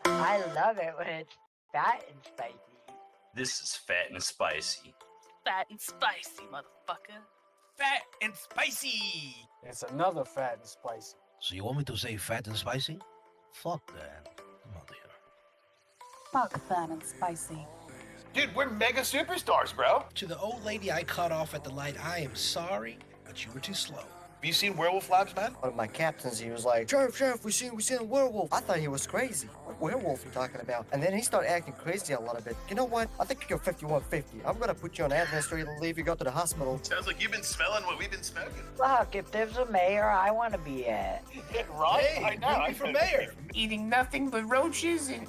I love it when it's fat and spicy. This is fat and spicy. Fat and spicy, motherfucker. Fat and spicy. It's another fat and spicy. So you want me to say fat and spicy? Fuck that. I'm out of here. Fuck fat and spicy. Dude, we're mega superstars, bro. To the old lady I cut off at the light, I am sorry, but you were too slow. Have you seen Werewolf Labs, man? One of my captains, he was like, Sheriff, we seen a werewolf. I thought he was crazy. What werewolf are you talking about? And then he started acting crazy a little bit. You know what? I think you're 5150. I'm gonna put you on administrative leave. You go to the hospital. Sounds like you've been smelling what we've been smoking. Look, if there's a mayor, I want to be it. Yeah, right? Hey, I know. I'm for mayor. Eating nothing but roaches and,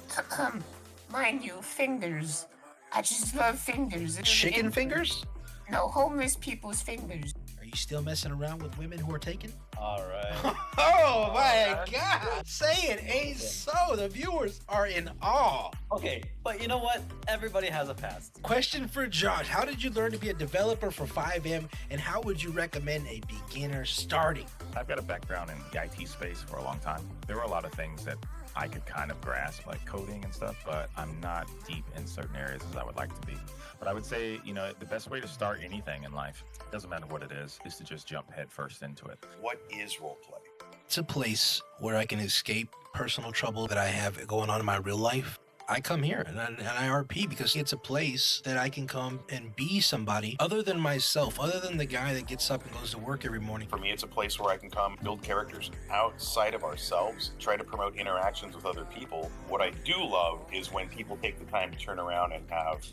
mind you, fingers. I just love fingers. Chicken fingers? No, homeless people's fingers. Are you still messing around with women who are taken? All right. Oh my God! Say it ain't so. The viewers are in awe. Okay, but you know what? Everybody has a past. Question for Josh. How did you learn to be a developer for 5M, and how would you recommend a beginner starting? I've got a background in the IT space for a long time. There were a lot of things that I could kind of grasp, like coding and stuff, but I'm not deep in certain areas as I would like to be. But I would say, you know, the best way to start anything in life, doesn't matter what it is to just jump head first into it. What is roleplay? It's a place where I can escape personal trouble that I have going on in my real life. I come here and I RP because it's a place that I can come and be somebody other than myself, other than the guy that gets up and goes to work every morning. For me, it's a place where I can come build characters outside of ourselves, try to promote interactions with other people. What I do love is when people take the time to turn around and have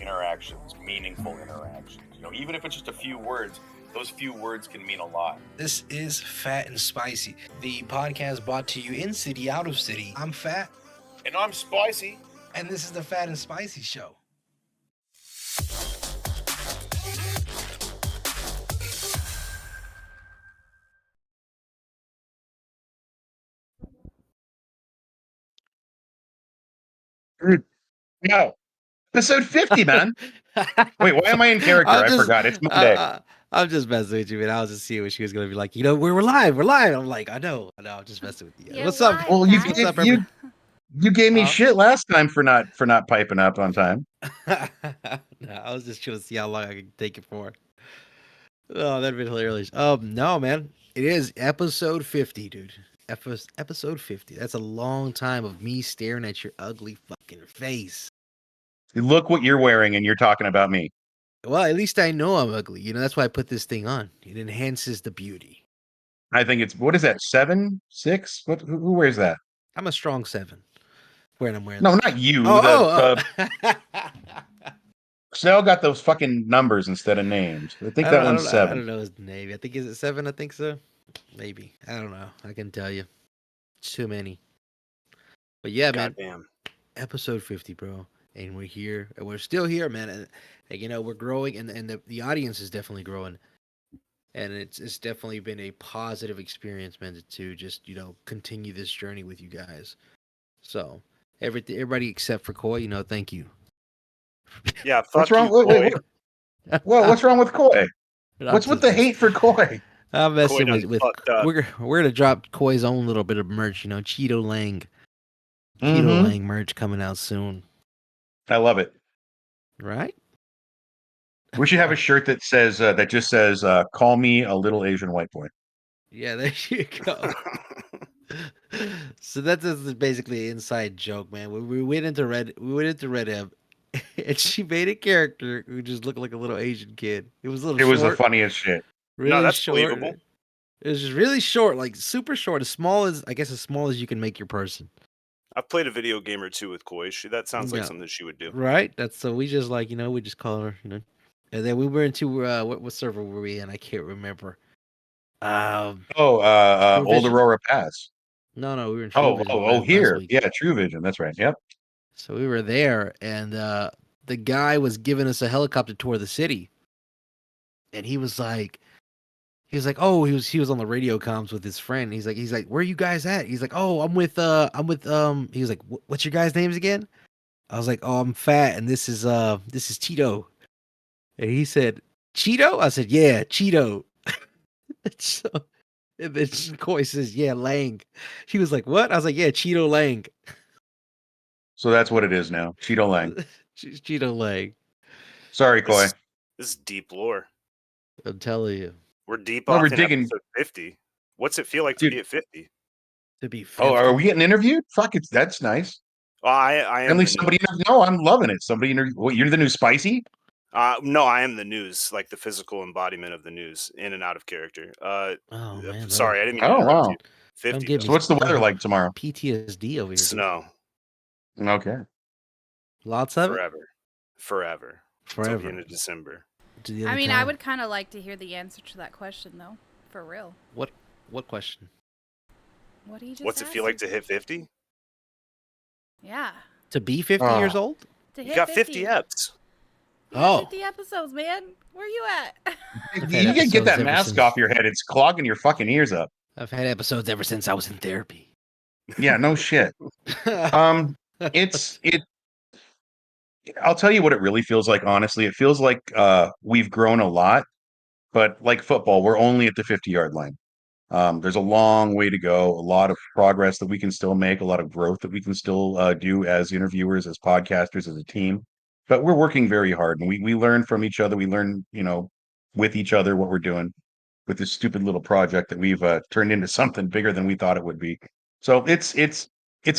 interactions, meaningful interactions. You know, even if it's just a few words, those few words can mean a lot. This is Fat and Spicy, the podcast brought to you in city, out of city. I'm Fat. And I'm Spicy. And this is the Fat and Spicy Show. No, episode 50, man. Wait, why am I in character? I forgot. It's Monday. I'm just messing with you, man. I was just seeing what she was gonna be like. You know, we're live. We're live. I'm like, I know. I'm just messing with you. You're What's up? live, Well, What's up, everybody? you gave me Huh? shit last time for not piping up on time. No, I was just trying to see how long I could take it for. Oh, that'd be hilarious. No, man. It is episode 50, dude. Episode 50. That's a long time of me staring at your ugly fucking face. Look what you're wearing, and you're talking about me. Well, at least I know I'm ugly. You know, that's why I put this thing on. It enhances the beauty. I think it's, what is that, 7, 6? Who wears that? I'm a strong 7 when I'm wearing No, that. not you. Oh. Snell got those fucking numbers instead of names. I think that one's I 7. don't know his name. I think, is it 7? I think so. Maybe. I don't know. I can tell you. It's too many. But yeah, man. Goddamn. Episode 50, bro. And we're here. And we're still here, man. And you know, we're growing, and the audience is definitely growing. And it's definitely been a positive experience, man, to just, you know, continue this journey with you guys. So everybody except for Koi, you know, thank you. Yeah, fuck What's wrong? you, Wait. What's wrong with Koi? What's with the hate for Koi? I'm messing Koi with fucked up. we're gonna drop Koi's own little bit of merch, you know, Cheeto Lang. Cheeto Lang merch coming out soon. I love it. Right? We should have a shirt that says that just says "Call me a little Asian white boy." Yeah, there you go. So that's basically an inside joke, man. We went into Red Hub, and she made a character who just looked like a little Asian kid. It was a little. It was the short, funniest shit. really No, that's short. believable. It was just really short, like super short, as small as you can make your person. I've played a video game or two with Koi. That sounds like Yeah. something she would do. Right? That's so we just like, you know, we just call her, you know. And then we were into what server were we in? I can't remember. Old Vision. Aurora Pass. No, we were in True Vision last here. week. Yeah, True Vision. That's right. Yep. So we were there, and the guy was giving us a helicopter tour of the city, and he was like, oh, he was on the radio comms with his friend. He's like, where are you guys at? He's like, oh, I'm with. He was like, what's your guys' names again? I was like, oh, I'm Phat, and this is Tito. And he said, Cheeto? I said, yeah, Cheeto. So, and then Koi says, yeah, Lang. She was like, what? I was like, yeah, Cheeto Lang. So that's what it is now. Cheeto Lang. She's Cheeto Lang. Sorry, Koi. This is deep lore. I'm telling you. We're deep Well, off we're in digging- episode 50. What's it feel like to be at 50? To be 50. Oh, are we getting interviewed? Fuck it. That's nice. Oh, I am. At least somebody. No, I'm loving it. Somebody interview. What, you're the new Spicy? No, I am the news, like the physical embodiment of the news, in and out of character. Oh man. Sorry, I didn't mean Oh, to interrupt wow. you. 50. give though. So what's the weather like tomorrow? PTSD over here. dude. Snow. Okay. Lots of it. Forever. Till the end of December. To the I other mean, time. I would kind of like to hear the answer to that question, though. For real. What question? What do you just What's it feel like to hit 50? Yeah. To be 50 Oh. years old? To You hit got 50 eps. You got Oh. 50 episodes, man. Where you at? I've had You can episodes get that ever mask since- off your head. It's clogging your fucking ears up. I've had episodes ever since I was in therapy. Yeah, no shit. I'll tell you what it really feels like, honestly. It feels like we've grown a lot, but like football, we're only at the 50-yard line. There's a long way to go, a lot of progress that we can still make, a lot of growth that we can still do as interviewers, as podcasters, as a team. But we're working very hard, and we learn from each other. We learn, you know, with each other what we're doing with this stupid little project that we've turned into something bigger than we thought it would be. So it's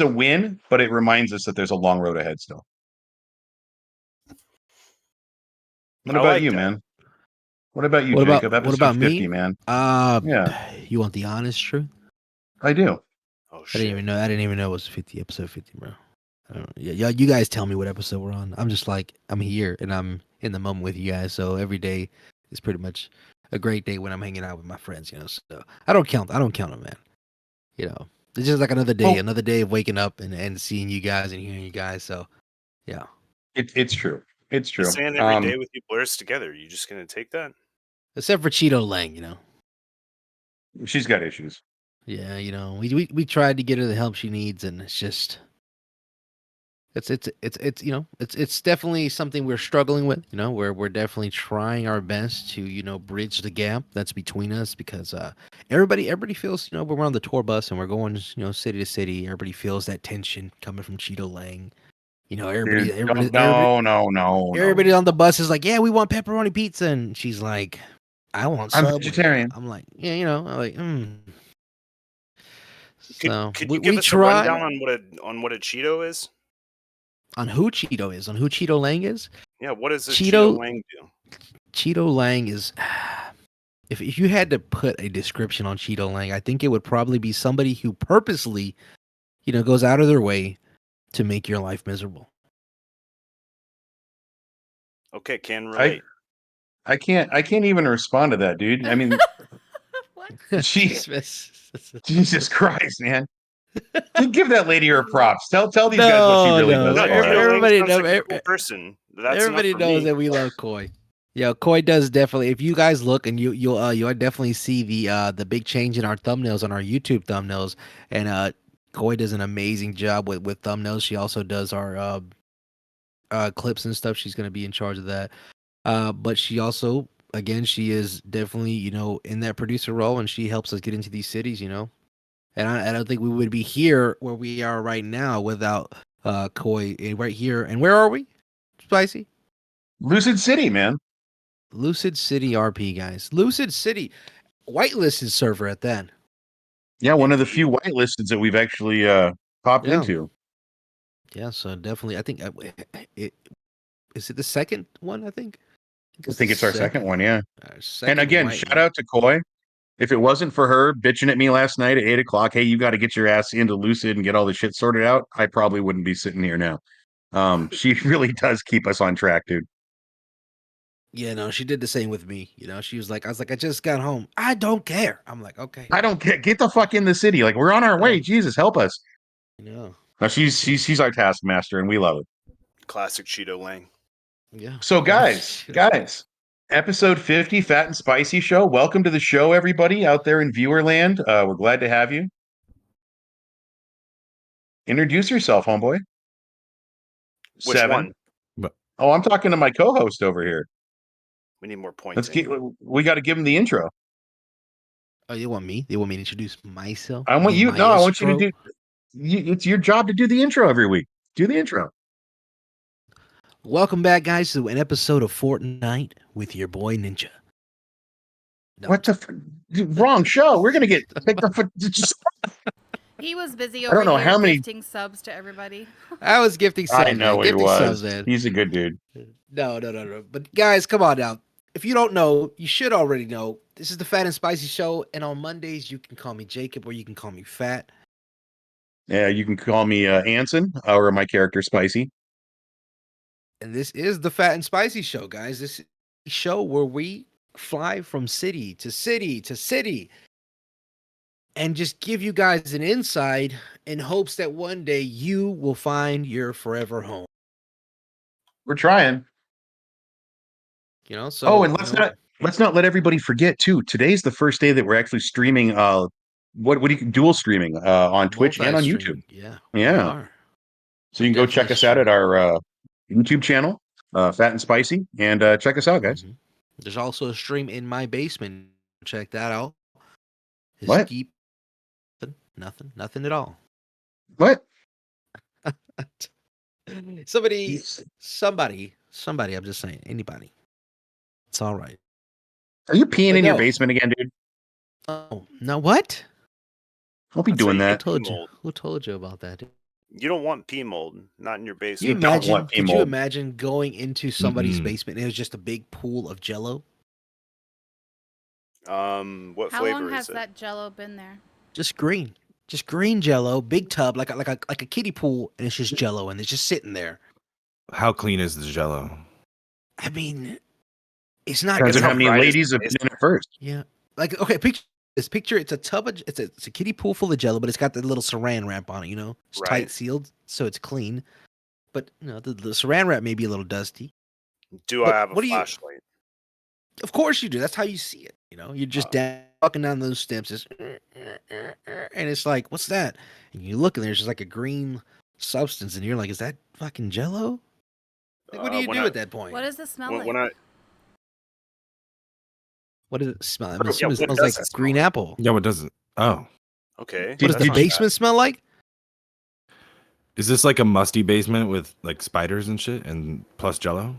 a win, but it reminds us that there's a long road ahead still. What I about like you, that. man? What about you, What about- Jacob? what Episode about me? 50, man. Yeah. You want the honest truth? I do. Oh I shit. didn't even know it was 50, episode 50, bro. I don't know. Yeah, you guys tell me what episode we're on. I'm just like, I'm here and I'm in the moment with you guys. So every day is pretty much a great day when I'm hanging out with my friends, you know. So I don't count them, man. You know, it's just like another day of waking up and seeing you guys and hearing you guys. So yeah. It's true. It's true. You're saying every day with you blurs together. You just gonna take that? Except for Cheeto Lang, you know. She's got issues. Yeah, you know, we tried to get her the help she needs, and it's It's you know it's definitely something we're struggling with. You know, we're definitely trying our best to bridge the gap that's between us because everybody feels when we're on the tour bus and we're going city to city. Everybody feels that tension coming from Cheeto Lang. You know, Dude, no. everybody on the bus is like, yeah, we want pepperoni pizza, and she's like, I want I'm Subway. vegetarian. I'm like, yeah, I'm like, So Could we you give us a try rundown on what a Cheeto is? on who Cheeto is, on who Cheeto Lang is. Yeah, what does a Cheeto Cheeto Lang do? Cheeto Lang is. If you had to put a description on Cheeto Lang, I think it would probably be somebody who purposely, goes out of their way to make your life miserable. Okay, can relate. I can't even respond to that, dude. I mean, Jesus Christ, man. Give that lady her props. Tell these guys what she really does. No, for her. everybody sounds knows. like a cool person. That's Everybody enough for knows me. that we love Koi. Yeah, Koi does definitely. If you guys look and you'll definitely see the big change in our thumbnails on our YouTube thumbnails, and Koi does an amazing job with thumbnails. She also does our clips and stuff. She's gonna be in charge of that. But she also, again, she is definitely in that producer role, and she helps us get into these cities. And I don't think we would be here where we are right now without Koi right here. And where are we? Spicy? Lucid City, man. LucidCityRP, guys. Lucid City, whitelisted server at that. Yeah, one of the few whitelisteds that we've actually popped into. Yeah, so definitely, I think is it the second one? I think it's our second one. Yeah. Second And again, white shout out to Koi. If it wasn't for her bitching at me last night at 8:00, hey, you got to get your ass into Lucid and get all the shit sorted out, I probably wouldn't be sitting here now. She really does keep us on track, dude. Yeah, no, she did the same with me. She was like, I was like, I just got home. I don't care. I'm like, okay. I don't care. Get the fuck in the city. Like, we're on our way. Jesus, help us. No. No, she's our taskmaster, and we love it. Classic Cheeto Lang. Yeah. So, guys, episode 50, Fat and Spicy Show. Welcome to the show, everybody out there in viewer land. We're glad to have you. Introduce yourself, homeboy. Which 7. one? Oh, I'm talking to my co-host over here. We need more points. We got to give him the intro. Oh, you want me? They want me to introduce myself? I want you. No, I want you to do. It's your job to do the intro every week. Do the intro. Welcome back, guys, to an episode of Fortnite with your boy Ninja. No. What the wrong show? We're gonna get picked up for. He was busy I don't know how many gifting subs to everybody. I was gifting subs. I know he was. He's a good dude. No. But guys, come on now. If you don't know, you should already know. This is the Fat and Spicy Show, and on Mondays you can call me Jacob or you can call me Fat. Yeah, you can call me Anson or my character Spicy. And this is the Fat and Spicy Show, guys. This is a show where we fly from city to city to city and just give you guys an insight in hopes that one day you will find your forever home. We're trying. So and let's not let everybody forget too. Today's the first day that we're actually streaming what do you dual streaming on Twitch and on YouTube. Yeah. So you can go check us out at our YouTube channel, Fat and Spicy, and check us out, guys. Mm-hmm. There's also a stream in my basement. Check that out. What? Nothing at all. What? Somebody, I'm just saying, anybody. It's all right. Are you peeing in your basement again, dude? Oh, no, what? Don't be doing that. Who told you about that? You don't want pea mold, not in your basement. Could you imagine going into somebody's basement and it was just a big pool of Jello? What How flavor long is has it? that Jello been there? Just green Jello, big tub, like a kiddie pool, and it's just Jello, and it's just sitting there. How clean is the Jello? I mean, it's not. Depends on how many ladies have been in it first. Yeah, like okay, picture it's a tub of it's a kiddie pool full of Jello, but it's got the little Saran wrap on it. It's tight sealed, so it's clean. But the Saran wrap may be a little dusty. Do I have a flashlight? Of course you do. That's how you see it. You're just walking down those steps, and it's like, what's that? And you look, and there's just like a green substance, and you're like, is that fucking Jello? Like, what do you when do I- at that point? What does it smell when, like? when I What does it smell? I'm Yeah, assuming it what smells does like it smell green like? apple. Yeah, what does it? Oh, okay, What does that's the not basement bad. smell like? is this like a musty basement with like spiders and shit, and plus Jello?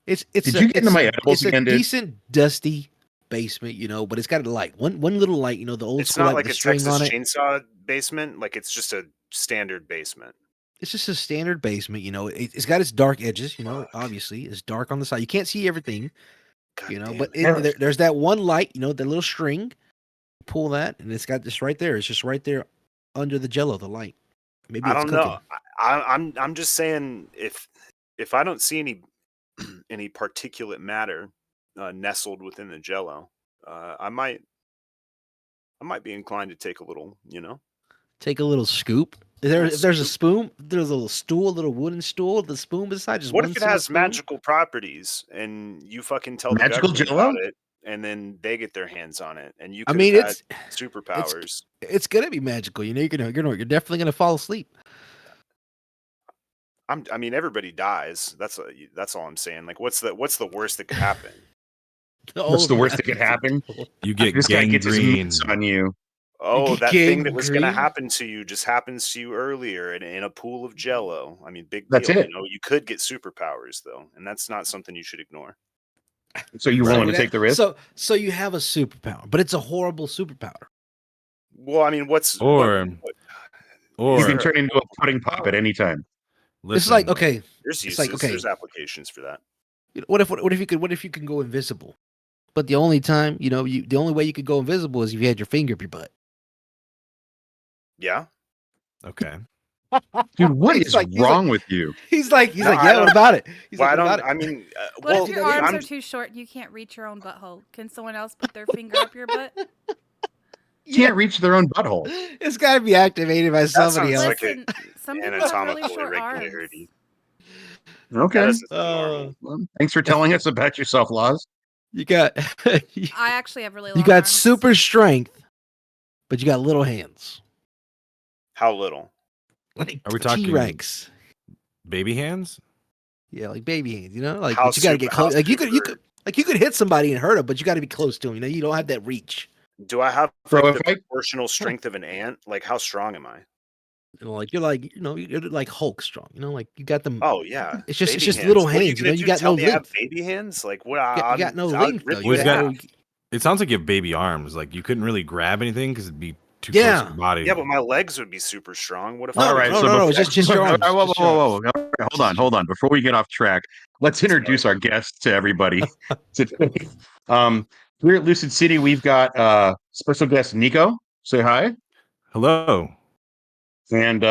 It's Did you get into my edibles it's a again, dude? decent dusty basement, but it's got a light. One little light, the old It's school not light with like the a string Texas on it. Chainsaw basement. Like it's just a standard basement. It's just a standard basement, It's got its dark edges, obviously. It's dark on the side. You can't see everything, but there's that one light, the little string. Pull that, and it's got this right there. It's just right there under the Jello, the light. Maybe I it's don't cooking. know. I'm just saying if I don't see any particulate matter nestled within the Jello, I might be inclined to take a little. Take a little scoop. If there's a spoon, there's a little stool, a little wooden stool, the spoon beside just What one if it single has spoon. magical properties and you fucking tell the Magical government Jell-O? about it, and then they get their hands on it, and you I could mean, have had it's superpowers? it's gonna be magical. You're definitely gonna fall asleep. I mean, everybody dies. That's all I'm saying. Like, what's the worst that could happen? What's the worst that could happen? You get This guy gets his gangrene. mitts on you. Oh, get that thing that was going to gangrene? happen to you just happens to you earlier in a pool of Jello. I mean, big That's deal. it. You could get superpowers though, and that's not something you should ignore. So you willing to take the risk? So you have a superpower, but it's a horrible superpower. Well, I mean, Or You can turn into a pudding pop at any time. It's like, okay, There's it's uses. like, okay, There's applications for that. what if you can go invisible? But the only time, the only way you could go invisible is if you had your finger up your butt. Yeah. Okay. Dude, what He's is like- he's wrong like- with you? He's like, No, I yeah, what don't- about it? He's Well, like, I what don't. about it? I mean, What well, if your arms I'm- are too short and you can't reach your own butthole? Can someone else put their finger up your butt? Can't reach their own butthole. It's got to be activated by somebody sounds else. like Listen, some people have really anatomical short arms. irregularity. Okay. That doesn't seem normal. Well, thanks for telling us about yourself, Laws. You got I actually have really long you got arms. super strength, but you got little hands. How little? Like Are we talking T-Rex? baby hands? Yeah, like baby hands. Like How but you got to get super- close. how Like you could super- hit somebody and hurt them, but you got to be close to them. You don't have that reach. Do I have Bro, like, if the I- proportional strength of an ant? Like, how strong am I? You're like Hulk strong. Like you got them. Oh yeah, It's just baby it's just hands. little What are hands. gonna You do, got tell no me I have length. baby hands? Like what? You got no I'd length, rip though. you Well, in he's got- half. It sounds like you have baby arms. Like you couldn't really grab anything because it'd be too Yeah. close to your body. Yeah, but my legs would be super strong. What if? No, All right, no, so no, before- just your arms. Whoa, Just your whoa. Hold on. Before we get off track, let's introduce our guests to everybody today. Here at Lucid City, we've got special guest Nic0. Say hi. Hello. And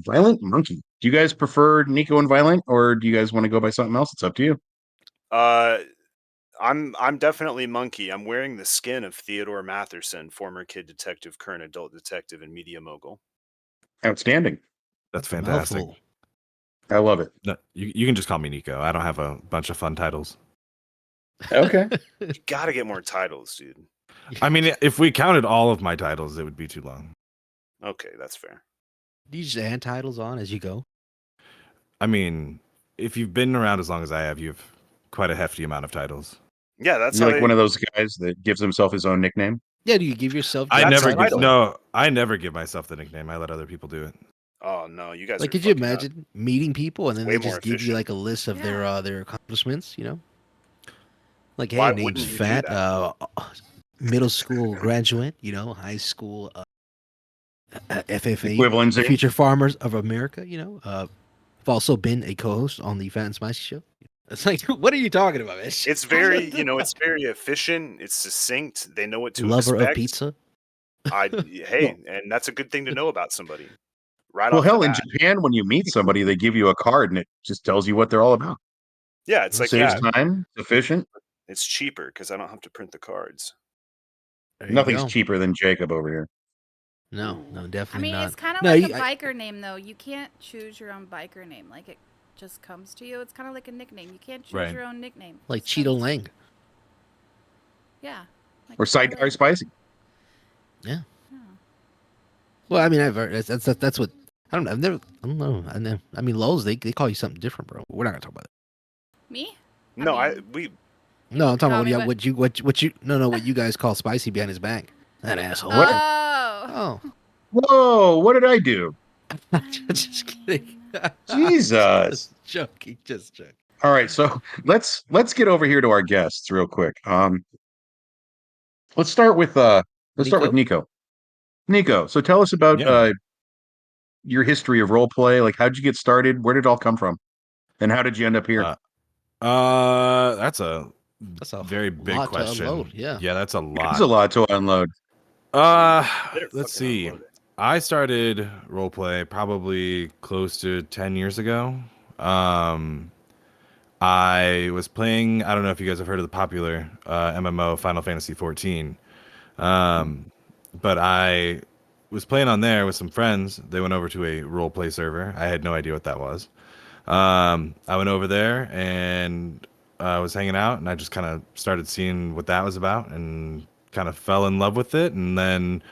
Violent Monkey. Do you guys prefer Nic0 and Violent, or do you guys want to go by something else? It's up to you. I'm definitely Monkey. I'm wearing the skin of Theodore Matherson, former kid detective, current adult detective, and media mogul. Outstanding. That's fantastic. Mouthful. I love it. No, you can just call me Nic0. I don't have a bunch of fun titles. Okay. You gotta get more titles, dude. I mean, if we counted all of my titles, it would be too long. Okay, that's fair. Do you just add titles on as you go? I mean, if you've been around as long as I have, you have quite a hefty amount of titles. Yeah, that's You're how like one of those guys that gives himself his own nickname. Yeah. Do you give yourself? I That's never a give, title. no, I never give myself the nickname. I let other people do it. Oh no, you guys. Like, are could you fucking up. imagine meeting people and then Way they more just give you efficient. like a list of their accomplishments? Like, hey, Why name's wouldn't you do Phat, that? middle school graduate. High school FFA, Equivalency. Future Farmers of America. I've also been a co-host on the Fat and Spicy Show. It's like, what are you talking about, man? It's very, it's very efficient. It's succinct. They know what to Lover expect. of pizza. Hey, and that's a good thing to know about somebody. Right Well, off the hell, in bat. Japan, when you meet somebody, they give you a card and it just tells you what they're all about. Yeah, it's like Saves time, it's efficient. it's cheaper because I don't have to print the cards. There you Nothing's go. cheaper than Jacob over here. No, I definitely mean, not. it's kind of No, like you- a biker name, though. You can't choose your own biker name. Like, it just comes to you. It's kind of like a nickname. You can't choose Right. your own nickname. like It just comes Cheeto to you. Lang. Yeah. Like Or Cheeto Sidecar Lang. Spicy. Yeah. Yeah. Well, I mean, I've heard that's what I don't know. I don't know. I mean, Lowe's, they call you something different, bro. We're not gonna talk about it. Me? No, mean, No, I'm talking Call about me what you no what you guys call spicy behind his back. That asshole. Oh. Oh. Whoa! What did I do? Just kidding. Jesus. Just joking. Just joking. All right, so let's get over here to our guests real quick. Let's start with Nico. Nico, so tell us about Yeah. your history of role play. Like, how'd you get started? Where did it all come from? And how did you end up here? That's a very big lot to question. unload, yeah. Yeah, that's a lot. It's a lot to unload. Let's see. I started roleplay probably close to 10 years ago. I was playing, I don't know if you guys have heard of the popular MMO Final Fantasy 14. But I was playing on there with some friends. They went over to a roleplay server. I had no idea what that was. I went over there and I was hanging out, and I just kind of started seeing what that was about and kind of fell in love with it. And then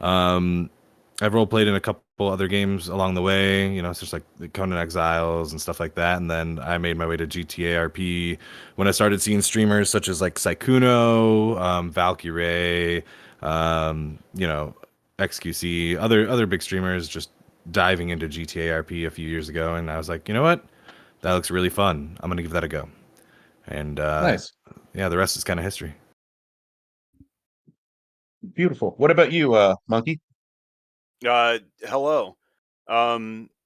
I've role played in a couple other games along the way. You know, it's just like the Conan Exiles and stuff like that. And then I made my way to GTARP when I started seeing streamers such as like Sykkuno, Valkyrie, you know, XQC, other big streamers just diving into GTARP a few years ago, and I was like, you know what, that looks really fun. I'm gonna give that a go. And Nice. Yeah, the rest is kind of history. Beautiful. What about you, Monkey? Hello. Hi.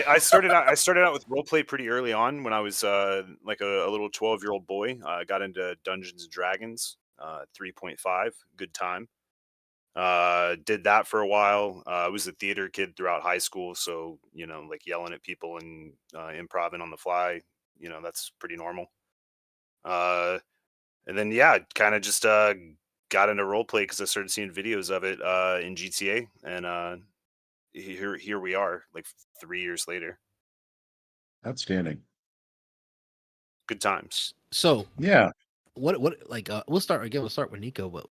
I started out with roleplay pretty early on when I was like a little 12-year-old boy. I got into Dungeons and Dragons 3.5, good time. Did that for a while. I was a theater kid throughout high school, so you know, like yelling at people and improvising on the fly, you know, that's pretty normal. And then yeah, kind of just got into roleplay because I started seeing videos of it in GTA, and here we are, like 3 years later. Outstanding. Good times. So yeah, what like we'll start with Nico. But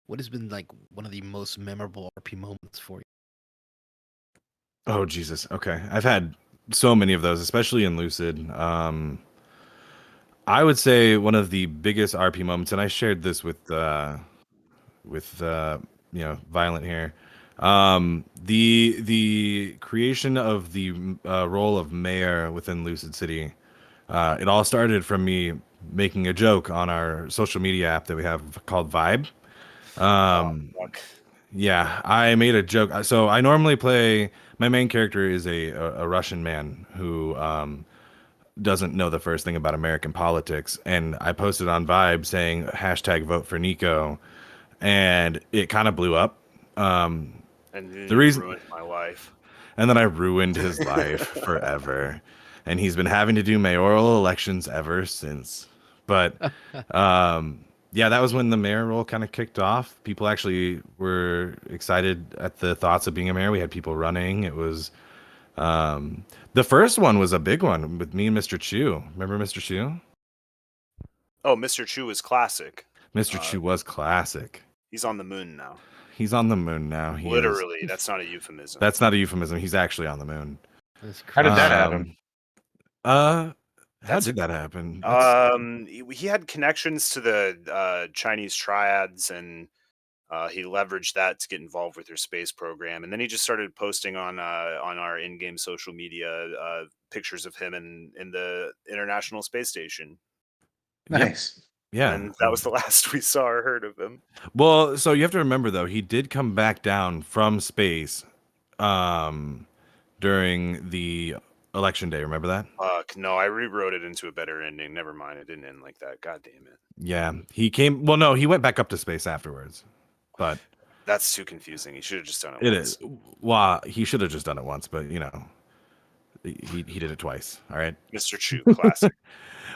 what has been like one of the most memorable RP moments for you? Oh Jesus. Okay, I've had so many of those, especially in Lucid. I would say one of the biggest RP moments, and I shared this with you know, Violent here. The creation of the role of mayor within Lucid City. It all started from me making a joke on our social media app that we have called Vibe. Yeah, I made a joke. So I normally play. My main character is a Russian man who doesn't know the first thing about American politics, and I posted on Vibe saying #vote for Nic0, and it kind of blew up. And then The reason ruined my life. And then I ruined his life forever. And he's been having to do mayoral elections ever since. But yeah, that was when the mayor role kind of kicked off. People actually were excited at the thoughts of being a mayor. We had people running. It was the first one was a big one with me and Mr. Chu. Remember Mr. Chu? Oh, Mr. Chu is classic. Mr. Chu was classic. He's on the moon now. He's on the moon now. He Literally, is. that's not a euphemism. That's not a euphemism. He's actually on the moon. How did that happen? How did that happen? He had connections to the Chinese triads, and he leveraged that to get involved with their space program. And then he just started posting on our in-game social media pictures of him in the International Space Station. Nice. Yeah. And that was the last we saw or heard of him. Well, so you have to remember though, he did come back down from space during the election day. Remember that? No, I rewrote it into a better ending. Never mind, it didn't end like that. God damn it. Yeah, he came. Well, no, he went back up to space afterwards. But that's too confusing. He should have just done it. It once. is. Well, he should have just done it once, but you know, he did it twice. All right, Mr. Chu, classic.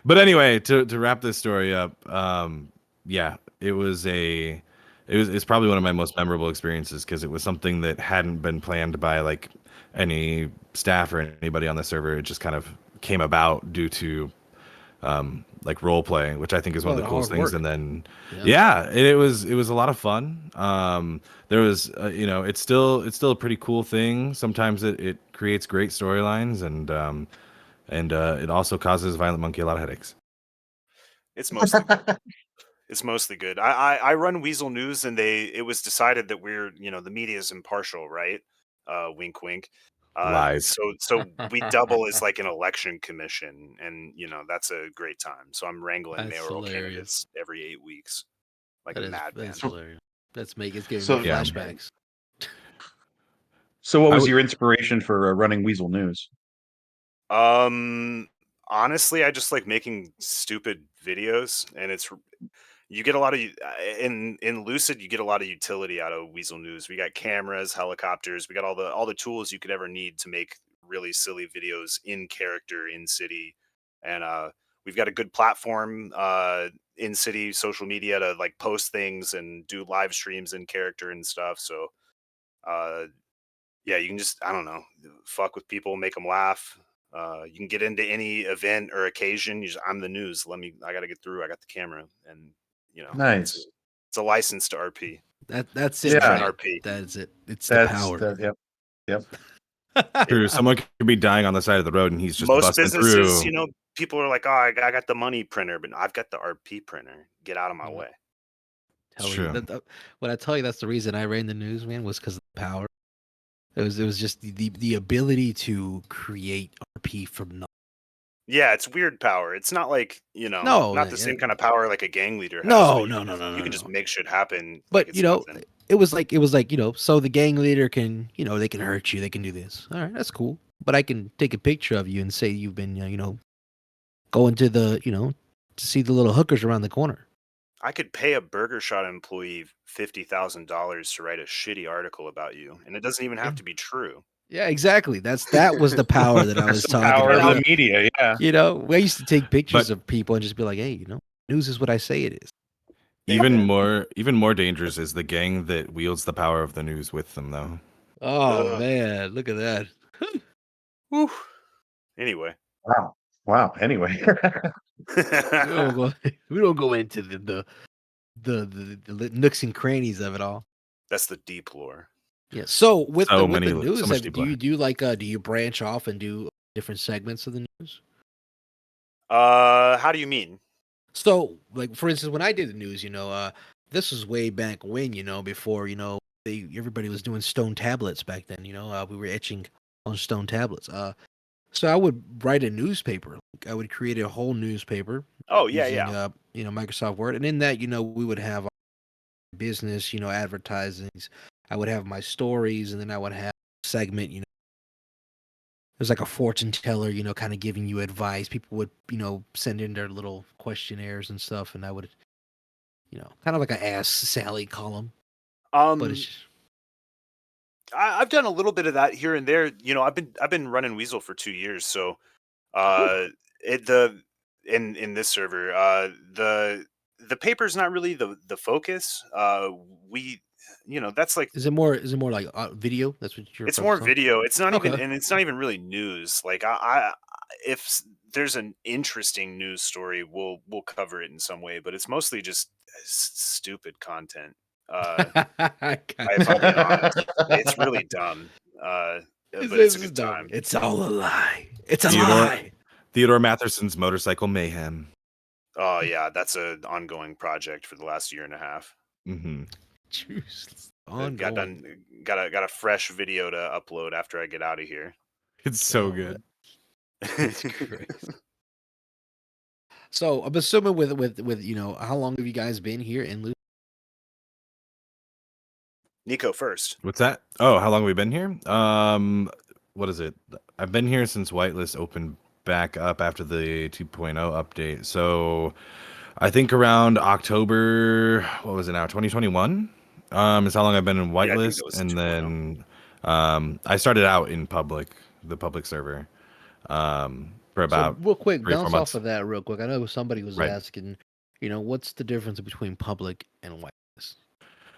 But anyway, to wrap this story up, yeah, it's probably one of my most memorable experiences because it was something that hadn't been planned by like any staff or anybody on the server. It just kind of came about due to like role play, which I think is one of the coolest things. And then, Yeah. it was a lot of fun. There was, it's still a pretty cool thing. Sometimes it creates great storylines, and it also causes Violent Monkey a lot of headaches. It's mostly good. It's mostly good. I run Weasel News, and it was decided that we're, the media is impartial, right? Wink, wink. Lies. So we double as like an election commission, and that's a great time. So I'm wrangling That's mayoral hilarious. candidates every 8 weeks, like That a is madman. that's hilarious. It's giving So- me Yeah. flashbacks. So, what I was would- your inspiration for running Weasel News? Honestly, I just like making stupid videos, and you get a lot of in Lucid, you get a lot of utility out of Weasel News. We got cameras, helicopters, we got all the tools you could ever need to make really silly videos in character in city, and we've got a good platform in city social media to like post things and do live streams in character and stuff. So yeah, you can just, I don't know, fuck with people, make them laugh. You can get into any event or occasion. I'm the news. I got to get through. I got the camera, and Nice. it's a license to RP. That's it. Yeah. Right? RP. That's it. It's the power. Yep. True. Someone could be dying on the side of the road, and he's just Most busting businesses, through. people are like, oh, I got the money printer, but I've got the RP printer. Get out of my way. Tell True. you when I tell you that's the reason I ran the news, man, was because of the power. It was just the ability to create RP from nothing. Yeah, it's weird power. It's not like, No, not the same kind of power like a gang leader has. No, but no. You can just make shit happen. But like it's nothing. it was like so the gang leader can they can hurt you, they can do this. All right, that's cool. But I can take a picture of you and say you've been going to the to see the little hookers around the corner. I could pay a Burger Shot employee $50,000 to write a shitty article about you, and it doesn't even have to be true. Yeah, exactly. That was the power that I was That's the talking power about. of the media. Yeah. I used to take pictures of people and just be like, hey, news is what I say it is. Even more dangerous is the gang that wields the power of the news with them, though. Oh man, look at that. Whew. Anyway. Wow. Anyway. we don't go into the nooks and crannies of it all. That's the deep lore. Yeah. So with So the many- news, so much do deeper. you do like do you branch off and do different segments of the news? How do you mean? So, like for instance, when I did the news, this was way back when, before everybody was doing stone tablets back then. We were etching on stone tablets. So I would write a newspaper. I would create a whole newspaper. Oh yeah, using, Microsoft Word, and in that, we would have business, advertisings. I would have my stories, and then I would have a segment, it was like a fortune teller, kind of giving you advice. People would, send in their little questionnaires and stuff, and I would, kind of like a Ask Sally column. But it's I've done a little bit of that here and there. I've been running Weasel for 2 years, so in this server, the paper's not really the focus. That's like, is it more like video? That's what you're. it's more video. It's not even, Okay. and it's not even really news. Like if there's an interesting news story, we'll cover it in some way, but it's mostly just stupid content. If I'm being honest, it's really dumb. But it's a good time. It's all a lie. It's a lie. Theodore Matherson's Motorcycle Mayhem. Oh yeah, that's an ongoing project for the last year and a half. Mm-hmm. Jeez, Got a fresh video to upload after I get out of here. It's so good. That's crazy. So I'm assuming with how long have you guys been here in Lucid? Nic0 first. What's that? Oh, how long have we been here? What is it? I've been here since Whitelist opened back up after the 2.0 update. So I think around October, what was it now? 2021? Is how long I've been in Whitelist. And then I started out in the public server. For about real quick, 3 or 4 bounce months. off of that real quick. I know somebody was Right. asking, what's the difference between public and whitelist?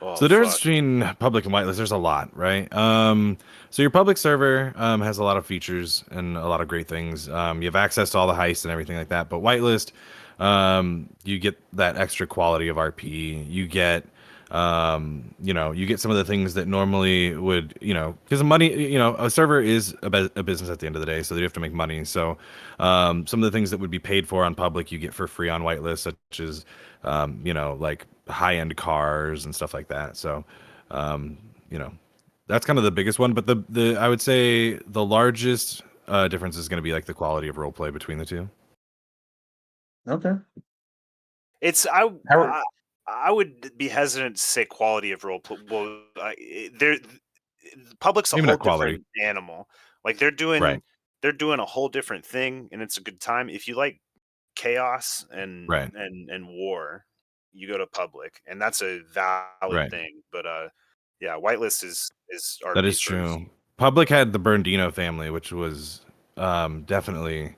Oh, So the difference fuck. between public and whitelist, there's a lot, right? So your public server has a lot of features and a lot of great things. You have access to all the heists and everything like that. But whitelist, you get that extra quality of RP. You get, you get some of the things that normally would, because money, a server is a business at the end of the day, so you have to make money. So some of the things that would be paid for on public, you get for free on whitelist, such as, like high-end cars and stuff like that. So, that's kind of the biggest one. But the I would say the largest difference is going to be like the quality of roleplay between the two. Okay. It's I would be hesitant to say quality of role play. Well, public's a Maybe whole not quality. different animal. Like they're doing Right. a whole different thing, and it's a good time. If you like chaos and Right. and war, you go to public, and that's a valid Right. thing. But yeah, whitelist is RP That is first. true. Public had the Bernardino family, which was definitely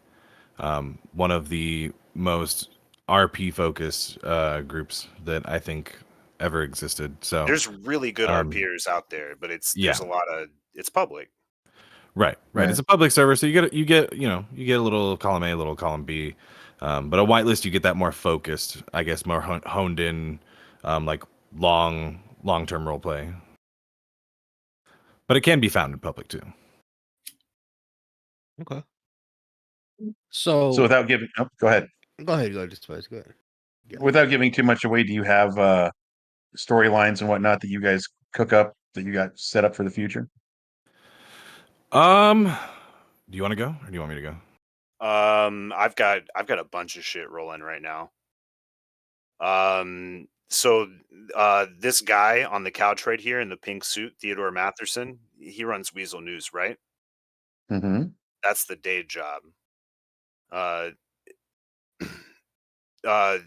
one of the most RP focused groups that I think ever existed. So There's really good RPers out there, but there's a lot of it's public. Right. It's a public server, so you get a little column A, a little column B, but a whitelist you get that more focused, I guess, more honed in, like long-term role play. But it can be found in public too. Okay. So So without giving, go ahead. Go ahead, Spice. Go ahead. Without giving too much away, do you have storylines and whatnot that you guys cook up that you got set up for the future? Do you want to go, or do you want me to go? I've got a bunch of shit rolling right now. So this guy on the couch right here in the pink suit, Theodore Matherson, he runs Weasel News, right? Mm-hmm. That's the day job. What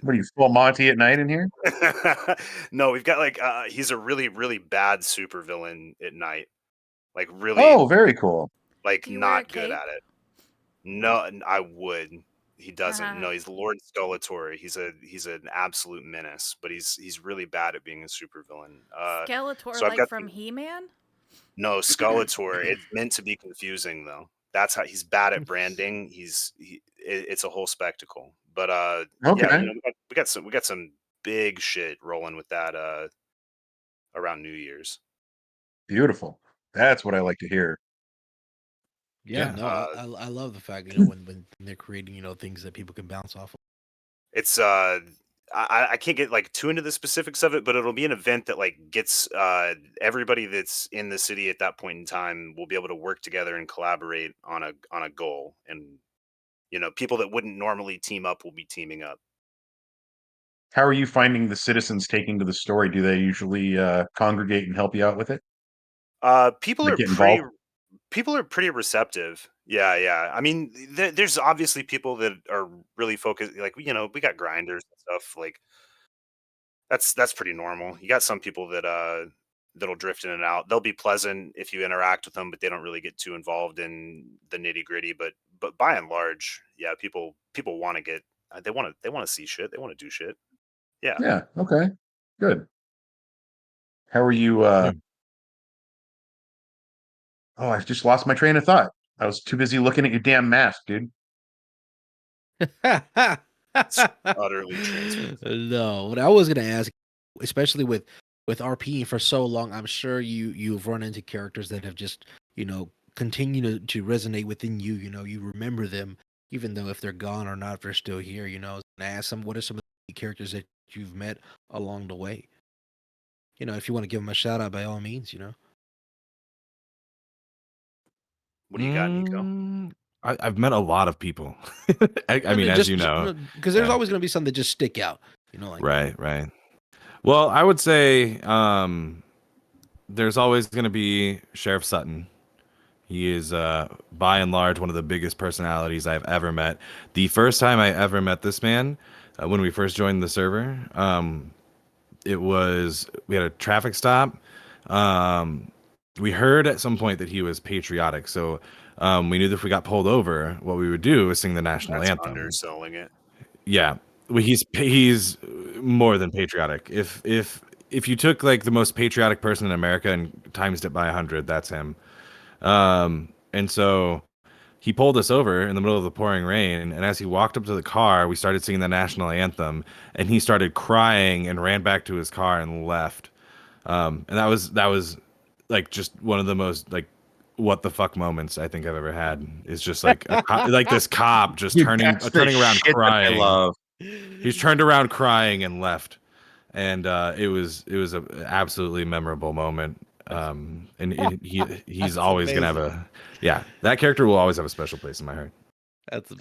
are you, full Monty at night in here? No, we've got like he's a really, really bad supervillain at night. Like really Oh, very cool. like Do you wear a not good cape? at it. No, I would. He doesn't. No, he's Lord Skeletor. He's an absolute menace, but he's really bad at being a supervillain. Skeletor, so I've like got from He-Man? no Skeletor. It's meant to be confusing though. That's how he's bad at branding. It's a whole spectacle. But yeah, Okay. we got some big shit rolling with that around New Year's. Beautiful. That's what I like to hear. Yeah, Yeah. no, I love the fact when they're creating things that people can bounce off of. It's I can't get like too into the specifics of it, but it'll be an event that like gets everybody that's in the city at that point in time will be able to work together and collaborate on a goal, and people that wouldn't normally team up will be teaming up. How are you finding the citizens taking to the story? Do they usually congregate and help you out with it? People Like are get involved? pretty receptive. Yeah. I mean, there's obviously people that are really focused. Like we got grinders and stuff. Like that's pretty normal. You got some people that that'll drift in and out. They'll be pleasant if you interact with them, but they don't really get too involved in the nitty gritty. But by and large, yeah, people want to get they want to see shit. They want to do shit. Yeah. Yeah. Okay. Good. How are you? Oh, I just lost my train of thought. I was too busy looking at your damn mask, dude. Utterly transparent. No, what I was gonna ask, especially with RPing for so long, I'm sure you've run into characters that have just continue to resonate within you. You remember them even though if they're gone or not, if they're still here. And ask them what are some of the characters that you've met along the way. If you want to give them a shout out, by all means. What do you got, Nic0? I've met a lot of people. I mean, as you know, because there's always going to be some that just stick out. Like right. Well, I would say there's always going to be Sheriff Sutton. He is, by and large, one of the biggest personalities I've ever met. The first time I ever met this man, when we first joined the server, we had a traffic stop. We heard at some point that he was patriotic, so we knew that if we got pulled over, what we would do is sing the national anthem. Underselling it. Yeah, well, he's more than patriotic. If if you took like the most patriotic person in America and times it by 100, that's him. And so he pulled us over in the middle of the pouring rain, and as he walked up to the car, we started singing the national anthem, and he started crying and ran back to his car and left. And that was like just one of the most like what the fuck moments I think I've ever had. Is just like like this cop just Dude, turning that's the around shit that I crying. love. He's turned around crying and left, and it was an absolutely memorable moment. And he's always gonna have that character will always have a special place in my heart.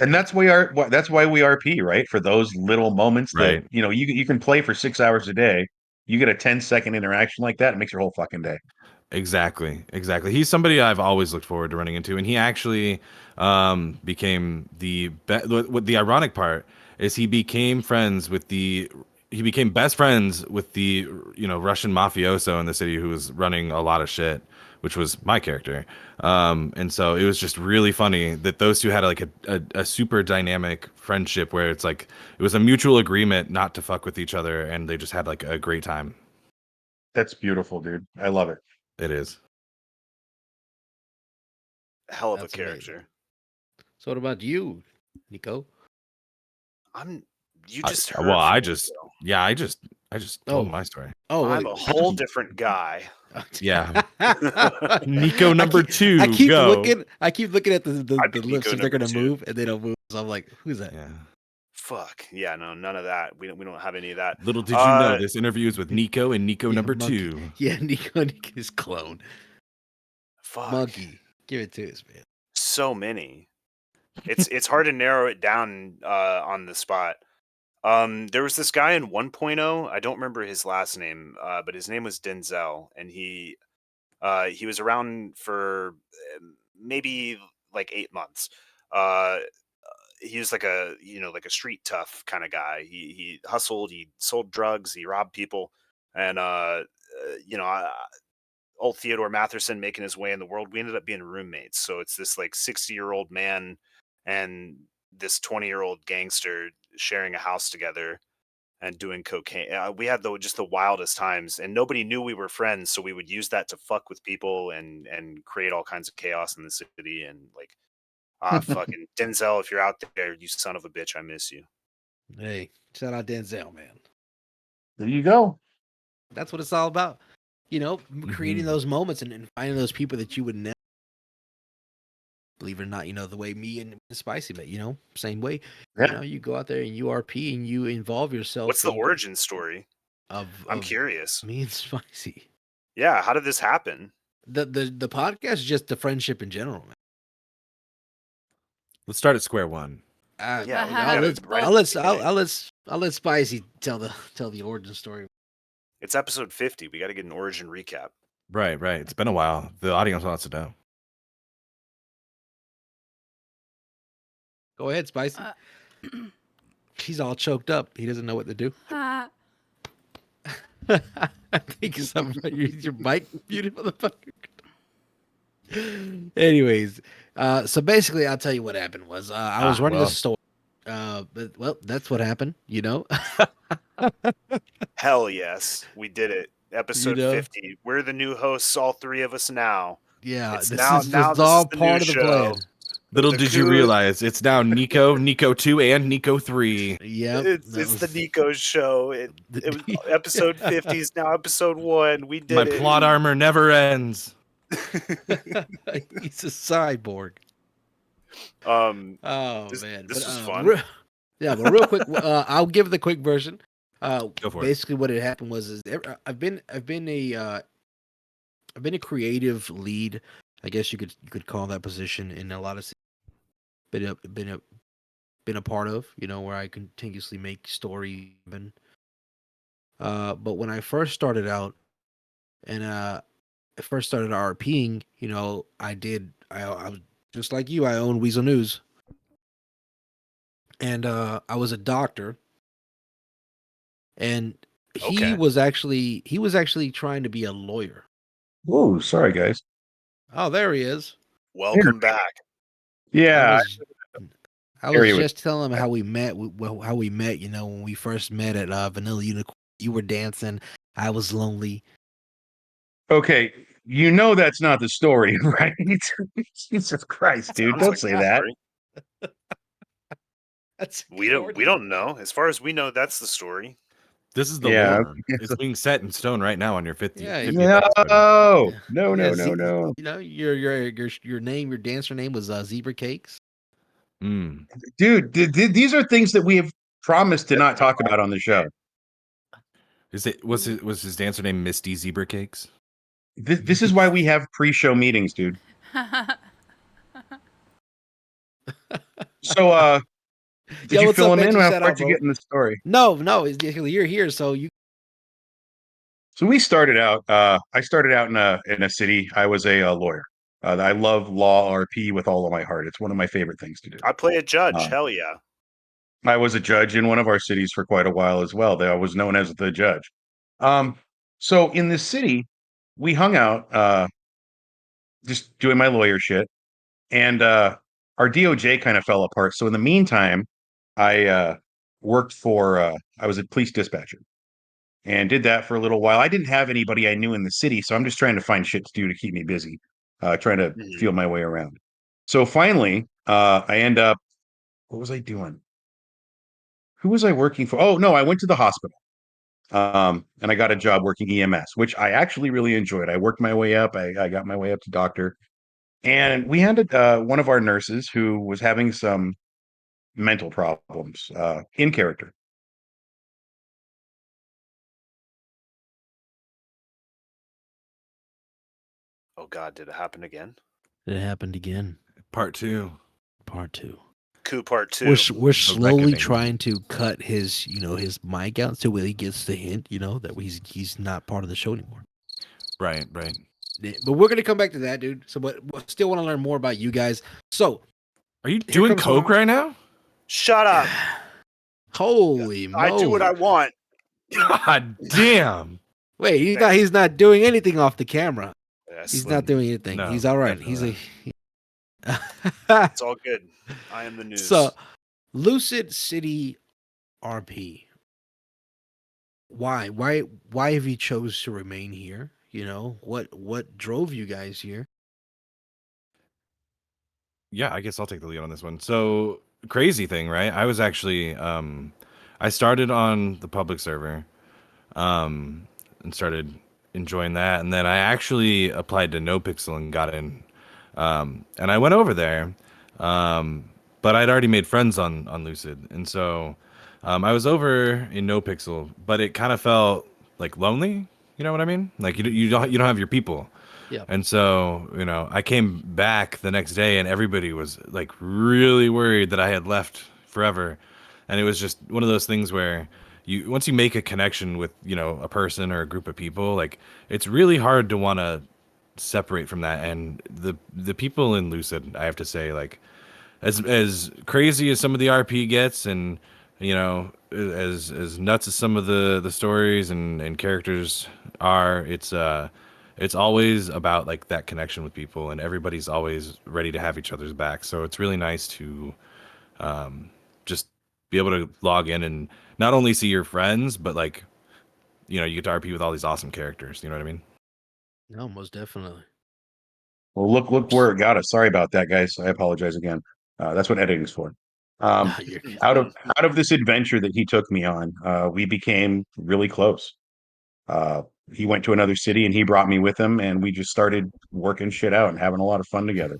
And that's why we RP, right? For those little moments that Right. you can play for 6 hours a day. You get a 10-second interaction like that, it makes your whole fucking day. Exactly. He's somebody I've always looked forward to running into, and he actually became what the ironic part is he became best friends with the Russian mafioso in the city who was running a lot of shit, which was my character. And so it was just really funny that those two had like a super dynamic friendship where it's like it was a mutual agreement not to fuck with each other, and they just had like a great time. That's beautiful, dude. I love it. It is. Hell of That's a character. amazing. So what about you, Nico? You just heard. I just told my story. Oh, I'm a whole different guy. Yeah. Nico number 2. I keep go. looking at the lips Nico if they're gonna number 2. move and they don't move. So I'm like, who's that? Yeah. Fuck. Yeah, no, none of that. We don't have any of that. Little did you know this interview is with Nico and Nico number Monkey. 2. Yeah, Nico's clone. Fuck. Monkey. Give it to us, man. So many. It's hard to narrow it down on the spot. There was this guy in 1.0. I don't remember his last name, but his name was Denzel, and he was around for maybe like 8 months. He was like a street tough kind of guy. He hustled, he sold drugs, he robbed people, and old Theodore Matherson making his way in the world. We ended up being roommates. So it's this like 60-year-old man and this 20-year-old gangster sharing a house together and doing cocaine. We had just the wildest times, and nobody knew we were friends. So we would use that to fuck with people and create all kinds of chaos in the city. And like, fucking Denzel, if you're out there, you son of a bitch, I miss you. Hey, shout out Denzel, man. There you go. That's what it's all about. Creating those moments and finding those people that you would never, believe it or not, the way me and Spicy met, same way. Yeah. You go out there and you RP and you involve yourself. What's the origin story? I'm curious. Me and Spicy. Yeah, how did this happen? The podcast is just the friendship in general, man. Let's start at square one. I'll let Spicy tell the origin story. It's episode 50. We got to get an origin recap. Right. It's been a while. The audience wants to know. Go ahead, Spicy. He's all choked up. He doesn't know what to do. I think something your mic muted, motherfucker. Anyways, so basically, I'll tell you what happened was I was running the store. But that's what happened, Hell yes, we did it. Episode 50. We're the new hosts, all three of us now. Yeah, this is all part of the plan. Little did you realize it's now Nico, Nico 2, and Nico 3. Yeah, it's the Nico show. It was episode 50 is now episode 1. We did My it. plot armor never ends. He's a cyborg. Man, this was fun. But real quick, I'll give the quick version. Go for basically, what had happened was I've been a creative lead. I guess you could call that position in a lot of been a part of, where I continuously make story. But when I first started out, and I first started RPing, I was just like you. I own Weasel News, and I was a doctor, and he was actually trying to be a lawyer. Whoa, sorry guys. Oh, there he is. Welcome back. Yeah. I was just telling him how we met. When we first met at Vanilla Unicorn. You were dancing. I was lonely. Okay, you know that's not the story, right? Jesus Christ, dude! Sounds Don't like say the that. story. That's We don't know. As far as we know, that's the story. This is the Yeah. lore. It's being set in stone right now on your 50th, Yeah, 50th episode. No, no, Yeah, no, no, no. You know, your name, your dancer name was Zebra Cakes. Mm. Dude, these are things that we have promised to not talk about on the show. Was his dancer name Misty Zebra Cakes? This is why we have pre-show meetings, dude. So, did you what's fill up, him in? Benji? How Shout far out, did you bro. get in the story? No, you're here, so you. So we started out. I started out in a city. I was a lawyer. I love law RP with all of my heart. It's one of my favorite things to do. I play a judge. Uh, Hell yeah. I was a judge in one of our cities for quite a while as well. I was known as the judge. So in this city, we hung out, just doing my lawyer shit, and our DOJ kind of fell apart. So in the meantime, I worked for. I was a police dispatcher and did that for a little while. I didn't have anybody I knew in the city, so I'm just trying to find shit to do to keep me busy, trying to feel my way around. So finally, I end up. What was I doing? Who was I working for? Oh no, I went to the hospital. And I got a job working EMS, which I actually really enjoyed. I worked my way up. I got my way up to doctor, and we had one of our nurses who was having some mental problems in character. Oh God, did it happen again? It happened again. Part 2. Part 2. Coup part 2. We're slowly trying to cut his his mic out so he gets the hint that he's not part of the show anymore. Right. Yeah, but we're gonna come back to that, dude. So, but we still want to learn more about you guys. So, are you doing coke right now? Shut up. Holy moly! I do what I want. God damn. Wait, he's not doing anything off the camera. Yeah, he's not doing anything. No, he's all right. definitely It's all good. I am the news. So, Lucid City RP. Why have you chose to remain here? What drove you guys here? Yeah, I guess I'll take the lead on this one. So, crazy thing, right? I was actually I started on the public server and started enjoying that, and then I actually applied to NoPixel and got in. And I went over there. But I'd already made friends on Lucid, and so I was over in NoPixel, but it kind of felt like lonely. You know what I mean? Like you don't have your people. Yeah. And so I came back the next day, and everybody was like really worried that I had left forever, and it was just one of those things where once you make a connection with a person or a group of people, like it's really hard to want to separate from that. And the people in Lucid, I have to say, like, as crazy as some of the RP gets, and as nuts as some of the stories and characters are, it's always about like that connection with people, and everybody's always ready to have each other's back. So it's really nice to just be able to log in and not only see your friends, but like you get to RP with all these awesome characters. You know what I mean? No, most definitely. Well, look where it got us. Sorry about that, guys. I apologize again. That's what editing's for. Out of this adventure that he took me on, we became really close. He went to another city and he brought me with him, and we just started working shit out and having a lot of fun together.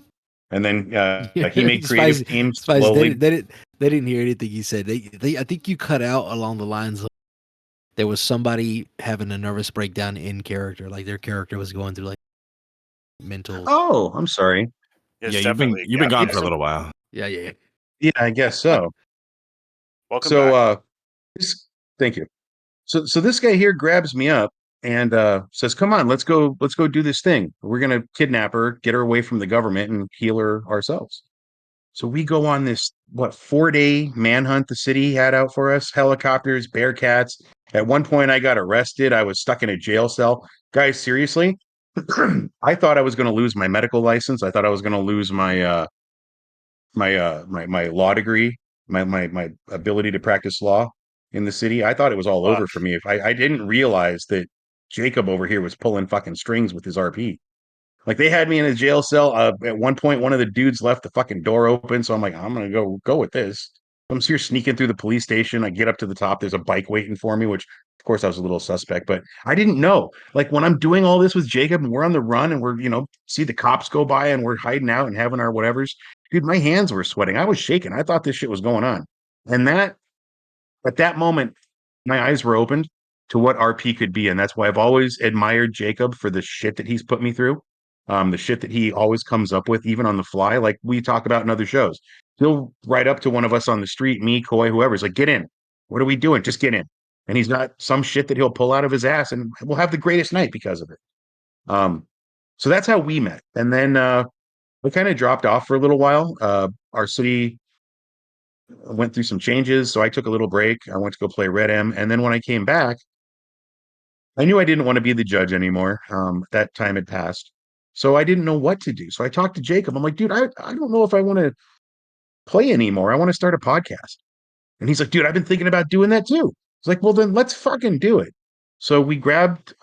And then he made creative teams slowly. They didn't hear anything you said. I think you cut out along the lines of there was somebody having a nervous breakdown in character, like their character was going through like mental. Oh, I'm sorry. Yeah, you've been gone for a little while. Yeah. Yeah, I guess so. Welcome back. Thank you. So this guy here grabs me up and says, "Come on, let's go do this thing. We're gonna kidnap her, get her away from the government, and heal her ourselves." So we go on this 4-day manhunt the city had out for us. Helicopters, Bearcats. At one point, I got arrested. I was stuck in a jail cell. Guys, seriously, I thought I was going to lose my medical license. I thought I was going to lose my my law degree, my ability to practice law in the city. I thought it was all over for me. If I didn't realize that Jacob over here was pulling fucking strings with his RP. Like they had me in a jail cell. At one point, one of the dudes left the fucking door open, so I'm like, I'm gonna go with this. I'm here sneaking through the police station. I get up to the top. There's a bike waiting for me, which of course I was a little suspect, but I didn't know. Like when I'm doing all this with Jacob and we're on the run and we're see the cops go by and we're hiding out and having our whatevers, dude, my hands were sweating. I was shaking. I thought this shit was going on, and that at that moment, my eyes were opened to what RP could be. And that's why I've always admired Jacob for the shit that he's put me through. The shit that he always comes up with, even on the fly, like we talk about in other shows. He'll write up to one of us on the street, me, Koi, whoever's like, get in. What are we doing? Just get in. And he's got some shit that he'll pull out of his ass, and we'll have the greatest night because of it. So that's how we met. And then we kind of dropped off for a little while. Our city went through some changes, so I took a little break. I went to go play Red M, and then when I came back, I knew I didn't want to be the judge anymore. That time had passed, so I didn't know what to do. So I talked to Jacob. I'm like, dude, I don't know if I want to play anymore. I want to start a podcast. And he's like, dude, I've been thinking about doing that too. It's like, well, then let's fucking do it. So we grabbed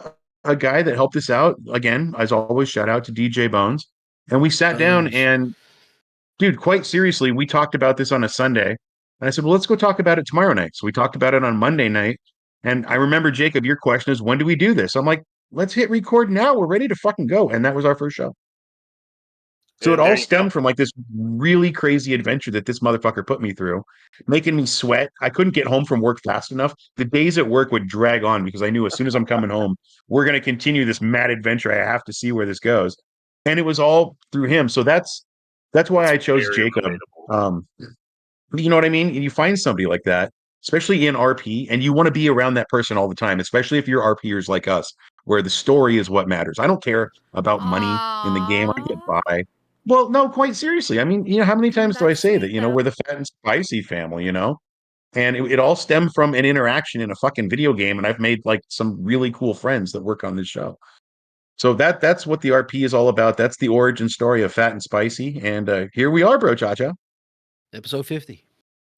a guy that helped us out. Again, as always, shout out to DJ Bones. And we sat down and, dude, quite seriously, we talked about this on a Sunday. And I said, well, let's go talk about it tomorrow night. So we talked about it on Monday night. And I remember, Jacob, your question is, when do we do this? I'm like, let's hit record now. We're ready to fucking go. And that was our first show. So it all stemmed from like this really crazy adventure that this motherfucker put me through, making me sweat. I couldn't get home from work fast enough. The days at work would drag on because I knew as soon as I'm coming home, we're going to continue this mad adventure. I have to see where this goes. And it was all through him. So that's why I chose Jacob. You know what I mean? You find somebody like that, especially in RP, and you want to be around that person all the time, especially if you're RPers like us, where the story is what matters. I don't care about money in the game. I get by. Well, no, quite seriously. I mean, how many times do I say that, we're the Fat and Spicy family, And it all stemmed from an interaction in a fucking video game. And I've made like some really cool friends that work on this show. So that's what the RP is all about. That's the origin story of Fat and Spicy. And here we are, bro, Cha-Cha. Episode 50.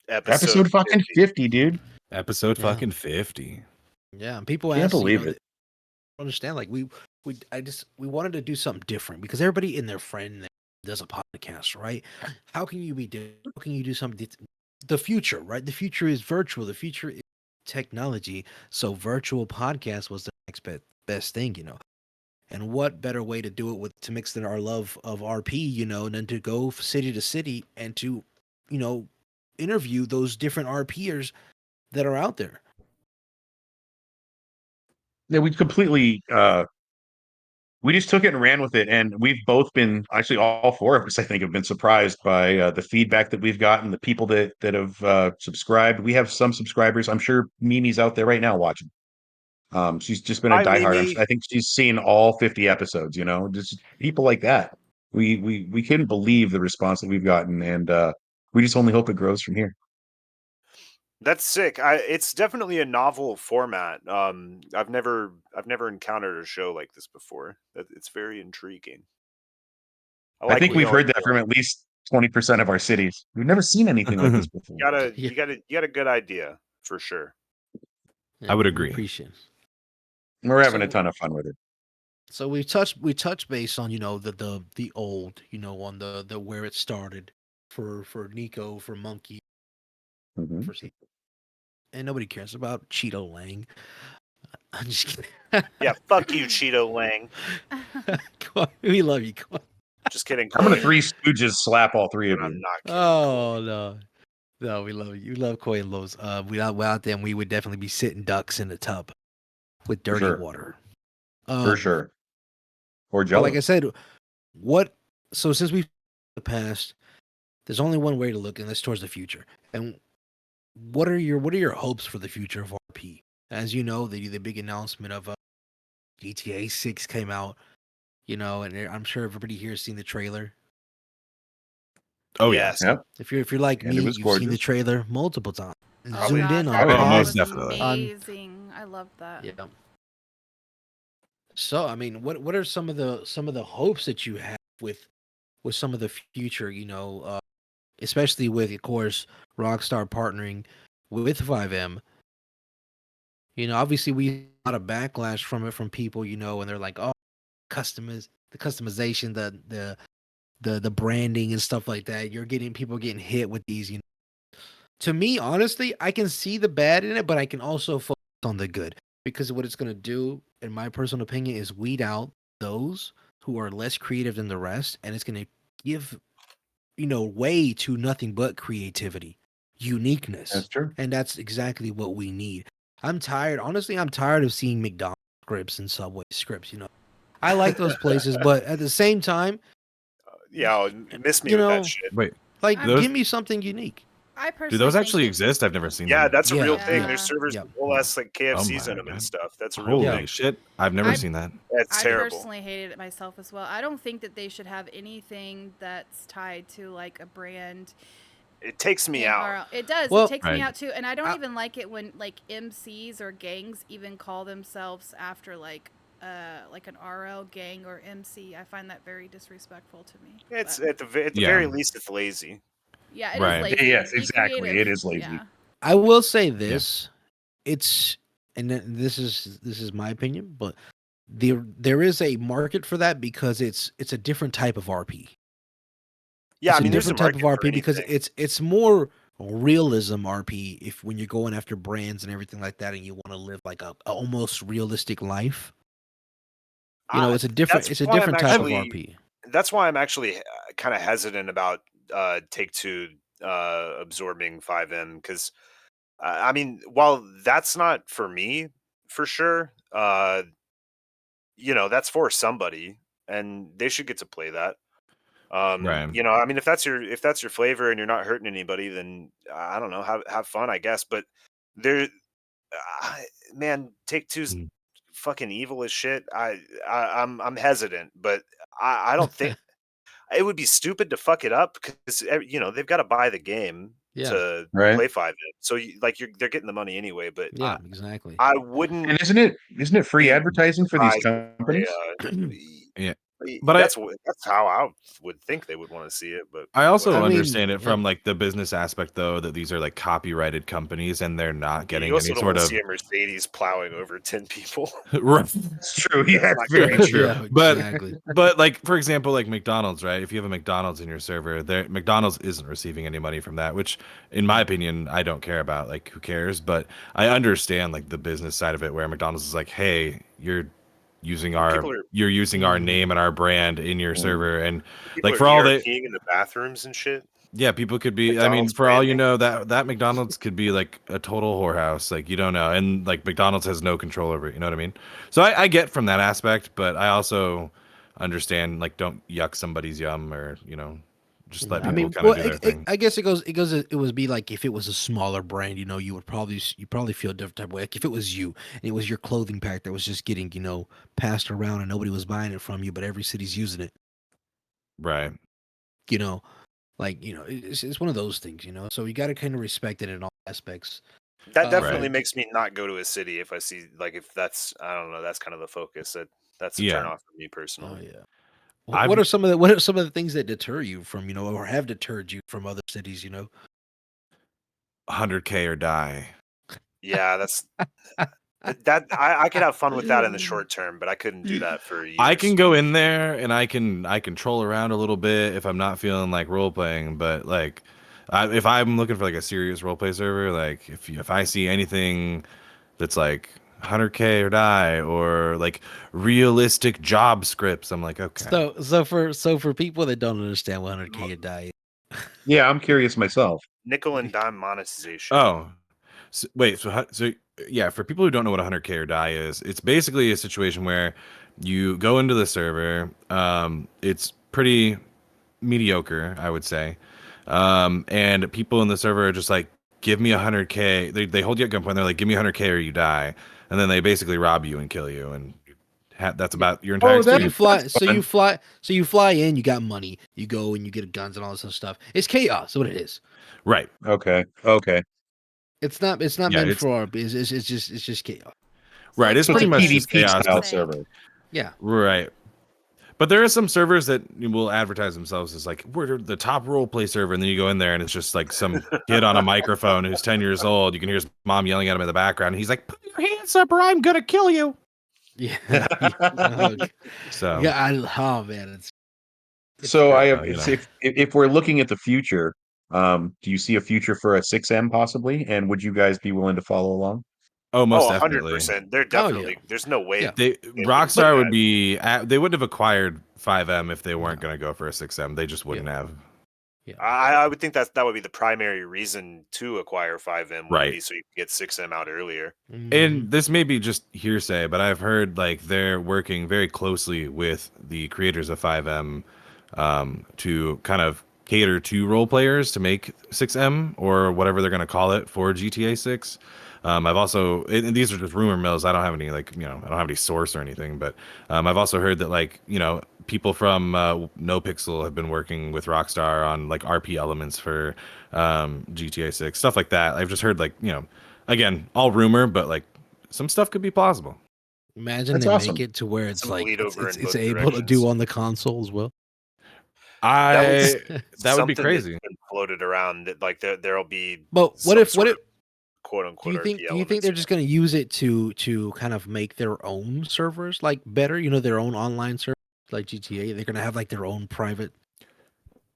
Episode fucking 50, dude. Episode fucking 50. Yeah, and people Can't ask, believe it. Understand, like we wanted to do something different because everybody and their friend does a podcast, right? How can you be different? How can you do something? The future, right? The future is virtual. The future is technology. So virtual podcast was the next best thing, And what better way to do it to mix in our love of RP, than to go city to city and to, interview those different RPers that are out there. Yeah, we completely we just took it and ran with it, and we've both been, actually all four of us, I think, have been surprised by the feedback that we've gotten, the people that have subscribed. We have some subscribers. I'm sure Mimi's out there right now watching. She's just been a Hi, diehard. Mimi. I think she's seen all 50 episodes. Just people like that. We couldn't believe the response that we've gotten, and we just only hope it grows from here. That's sick. It's definitely a novel format. I've never encountered a show like this before. It's very intriguing. I think we've heard that from at least 20% of our cities. We've never seen anything like this before. You got a good idea for sure. I would agree. Appreciate it. We're having a ton of fun with it. So we touched base on the old, on the where it started for Nic0, for Monkey, for and nobody cares about Cheeto Lang. I'm just kidding. Yeah, fuck you, Cheeto Lang. We love you. Just kidding. I'm gonna Three Stooges slap all three of you. I'm not kidding. Oh no, we love you. We love Koi and Lowe's. Without them, we would definitely be sitting ducks in a tub with dirty water. For sure. Or Jello. Like I said, so since we've the past, there's only one way to look, and that's towards the future. And what are your hopes for the future of RP? As you know, the big announcement of GTA 6 came out, and I'm sure everybody here has seen the trailer. Oh yes. Yep. If you're like me, you've seen the trailer multiple times. Zoomed in on most definitely. Amazing. I love that. Yeah. So I mean, what are some of the hopes that you have with some of the future? Especially with, of course, Rockstar partnering with 5M. You know, obviously we got a backlash from it from people, you know, and they're like, oh, the customization, the branding and stuff like that. You're getting people getting hit with these, you know. To me, honestly, I can see the bad in it, but I can also focus on the good because what it's going to do, in my personal opinion, is weed out those who are less creative than the rest, and it's going to give, you know, way to nothing but creativity, uniqueness. That's true. And that's exactly what we need. I'm tired. Honestly, I'm tired of seeing McDonald's scripts and Subway scripts, you know. I like those places, but at the same time, Yeah, miss me you with know, that shit. Wait, like those give me something unique. I do personally those think actually that- exist? I've never seen Yeah, them. that's a real Yeah, thing. yeah. There's servers Yep. with whole ass like Oh KFCs my in them and God. stuff. That's a real Holy thing. shit! I've never I- seen that. That's I terrible. personally hated it myself as well. I don't think that they should have anything that's tied to like a brand. It takes me in out. our- It does. Well- It takes me Right. out too, and I don't even like it when like MCs or gangs even call themselves after like an RL gang or MC. I find that very disrespectful to me. It's But- at the Yeah. very least, it's lazy. yeah, it is Right. lazy. Yes, Be exactly. creative. It is lazy. Yeah. I will say this: it's, and this is my opinion, but there is a market for that because it's a different type of RP. Yeah, It's I mean, a there's a different type of market for RP because anything. it's more realism RP if when you're going after brands and everything like that and you want to live like a almost realistic life. You know, it's a different That's it's a why I'm different type of actually- RP. That's why I'm actually kind of hesitant about Take-Two absorbing 5M because I mean, while that's not for me for sure, you know, that's for somebody, and they should get to play that. Right. You know, I mean, if that's your flavor and you're not hurting anybody, then I don't know, have fun, I guess. But there, man, Take-Two's Mm. fucking evil as shit. I'm hesitant, but I don't think it would be stupid to fuck it up because you know they've got to buy the game Yeah. to Right. play 5M. So they're getting the money anyway. But Yeah, exactly. I wouldn't. And isn't it free be advertising for these surprised if companies? Yeah. But But that's how I would think they would want to see it. But I also I mean, understand it yeah. from like the business aspect though that these are like copyrighted companies and they're not getting you also any don't sort want to of see a Mercedes plowing over 10 people. Right. It's true. Yeah, not it's very great. true. Yeah, But exactly. but like for example, like McDonald's, right? If you have a McDonald's in your server, McDonald's isn't receiving any money from that, which in my opinion, I don't care about. Like who cares? But I understand like the business side of it where McDonald's is like, hey, you're using our name and our brand in your server and People like are for all they ERPing in the bathrooms and shit. yeah, people could be. I mean, McDonald's for all you branding. know, that McDonald's could be like a total whorehouse. Like you don't know, and like McDonald's has no control over it. You know what I mean? So I get from that aspect, but I also understand like don't yuck somebody's yum or you know just let I people mean, kind of well, do their thing. I guess it would be like if it was a smaller brand, you know, you probably feel a different type of way. Like if it was you and it was your clothing pack that was just getting, you know, passed around and nobody was buying it from you, but every city's using it, Right. you know, like, you know, it's one of those things, you know, so you got to kind of respect it in all aspects. That definitely Right. makes me not go to a city if I see like if that's I don't know that's kind of the focus. That's a Yeah. turn off for me Oh personally. yeah. I've- What are some of the things that deter you from, you know, or have deterred you from other cities, you know? 100K or die. Yeah, that's that I could have fun with that in the short term, but I couldn't do that for years. I can go in there and I can troll around a little bit if I'm not feeling like role playing, but like if I'm looking for like a serious role play server, like if I see anything that's like 100K or die or like realistic job scripts, I'm like okay. So for people that don't understand what 100K a die, Yeah, I'm curious myself. Nickel and dime monetization. Oh, so, wait. So yeah, for people who don't know what 100K or die is, it's basically a situation where you go into the server. It's pretty mediocre, I would say, and people in the server are just like, "Give me 100K." They hold you at gunpoint. They're like, "Give me 100K or you die," and then they basically rob you and kill you, and that's about your entire. Oh, so that- you experience. fly, so you fly in, you got money, you go and you get guns and all this other stuff. It's chaos, what it is. Right. Okay. It's not Yeah, meant it's- for RP. It's just chaos. Right. It's like pretty much PvP just chaos. style Say. server. Yeah. Right. But there are some servers that will advertise themselves as like, we're the top role play server, and then you go in there and it's just like some kid on a microphone who's 10 years old. You can hear his mom yelling at him in the background, and he's like, "Put your hands up, or I'm gonna kill you." Yeah. Okay. So Yeah. Oh man, it's So I crazy. have, if we're looking at the future, do you see a future for a 6M possibly? And would you guys be willing to follow along? Oh, most Oh, definitely. 100%. They're Oh, yeah. definitely. There's no way. Yeah. They wouldn't Rockstar do would that. be they wouldn't have acquired 5M if they weren't going to go for a 6M. They just wouldn't have. Yeah. I would think that would be the primary reason to acquire 5M, would Right. be so you can get 6M out earlier. And this may be just hearsay, but I've heard like they're working very closely with the creators of 5M to kind of cater to role players to make 6M or whatever they're going to call it for GTA 6. I've also, and these are just rumor mills. I don't have any I don't have any source or anything, but I've also heard that people from No Pixel have been working with Rockstar on like RP elements for GTA 6, stuff like that. I've just heard again, all rumor, but like some stuff could be plausible. Imagine That's they awesome. make it to where it's Some like bleed over in it's both able to directions. do on the console as well. That was That would be something that's crazy. been floated around that like there'll be. But some sort of quote do unquote you think RP do you think elements. they're just going to use it to kind of make their own servers like better, their own online servers like GTA? They're going to have like their own private.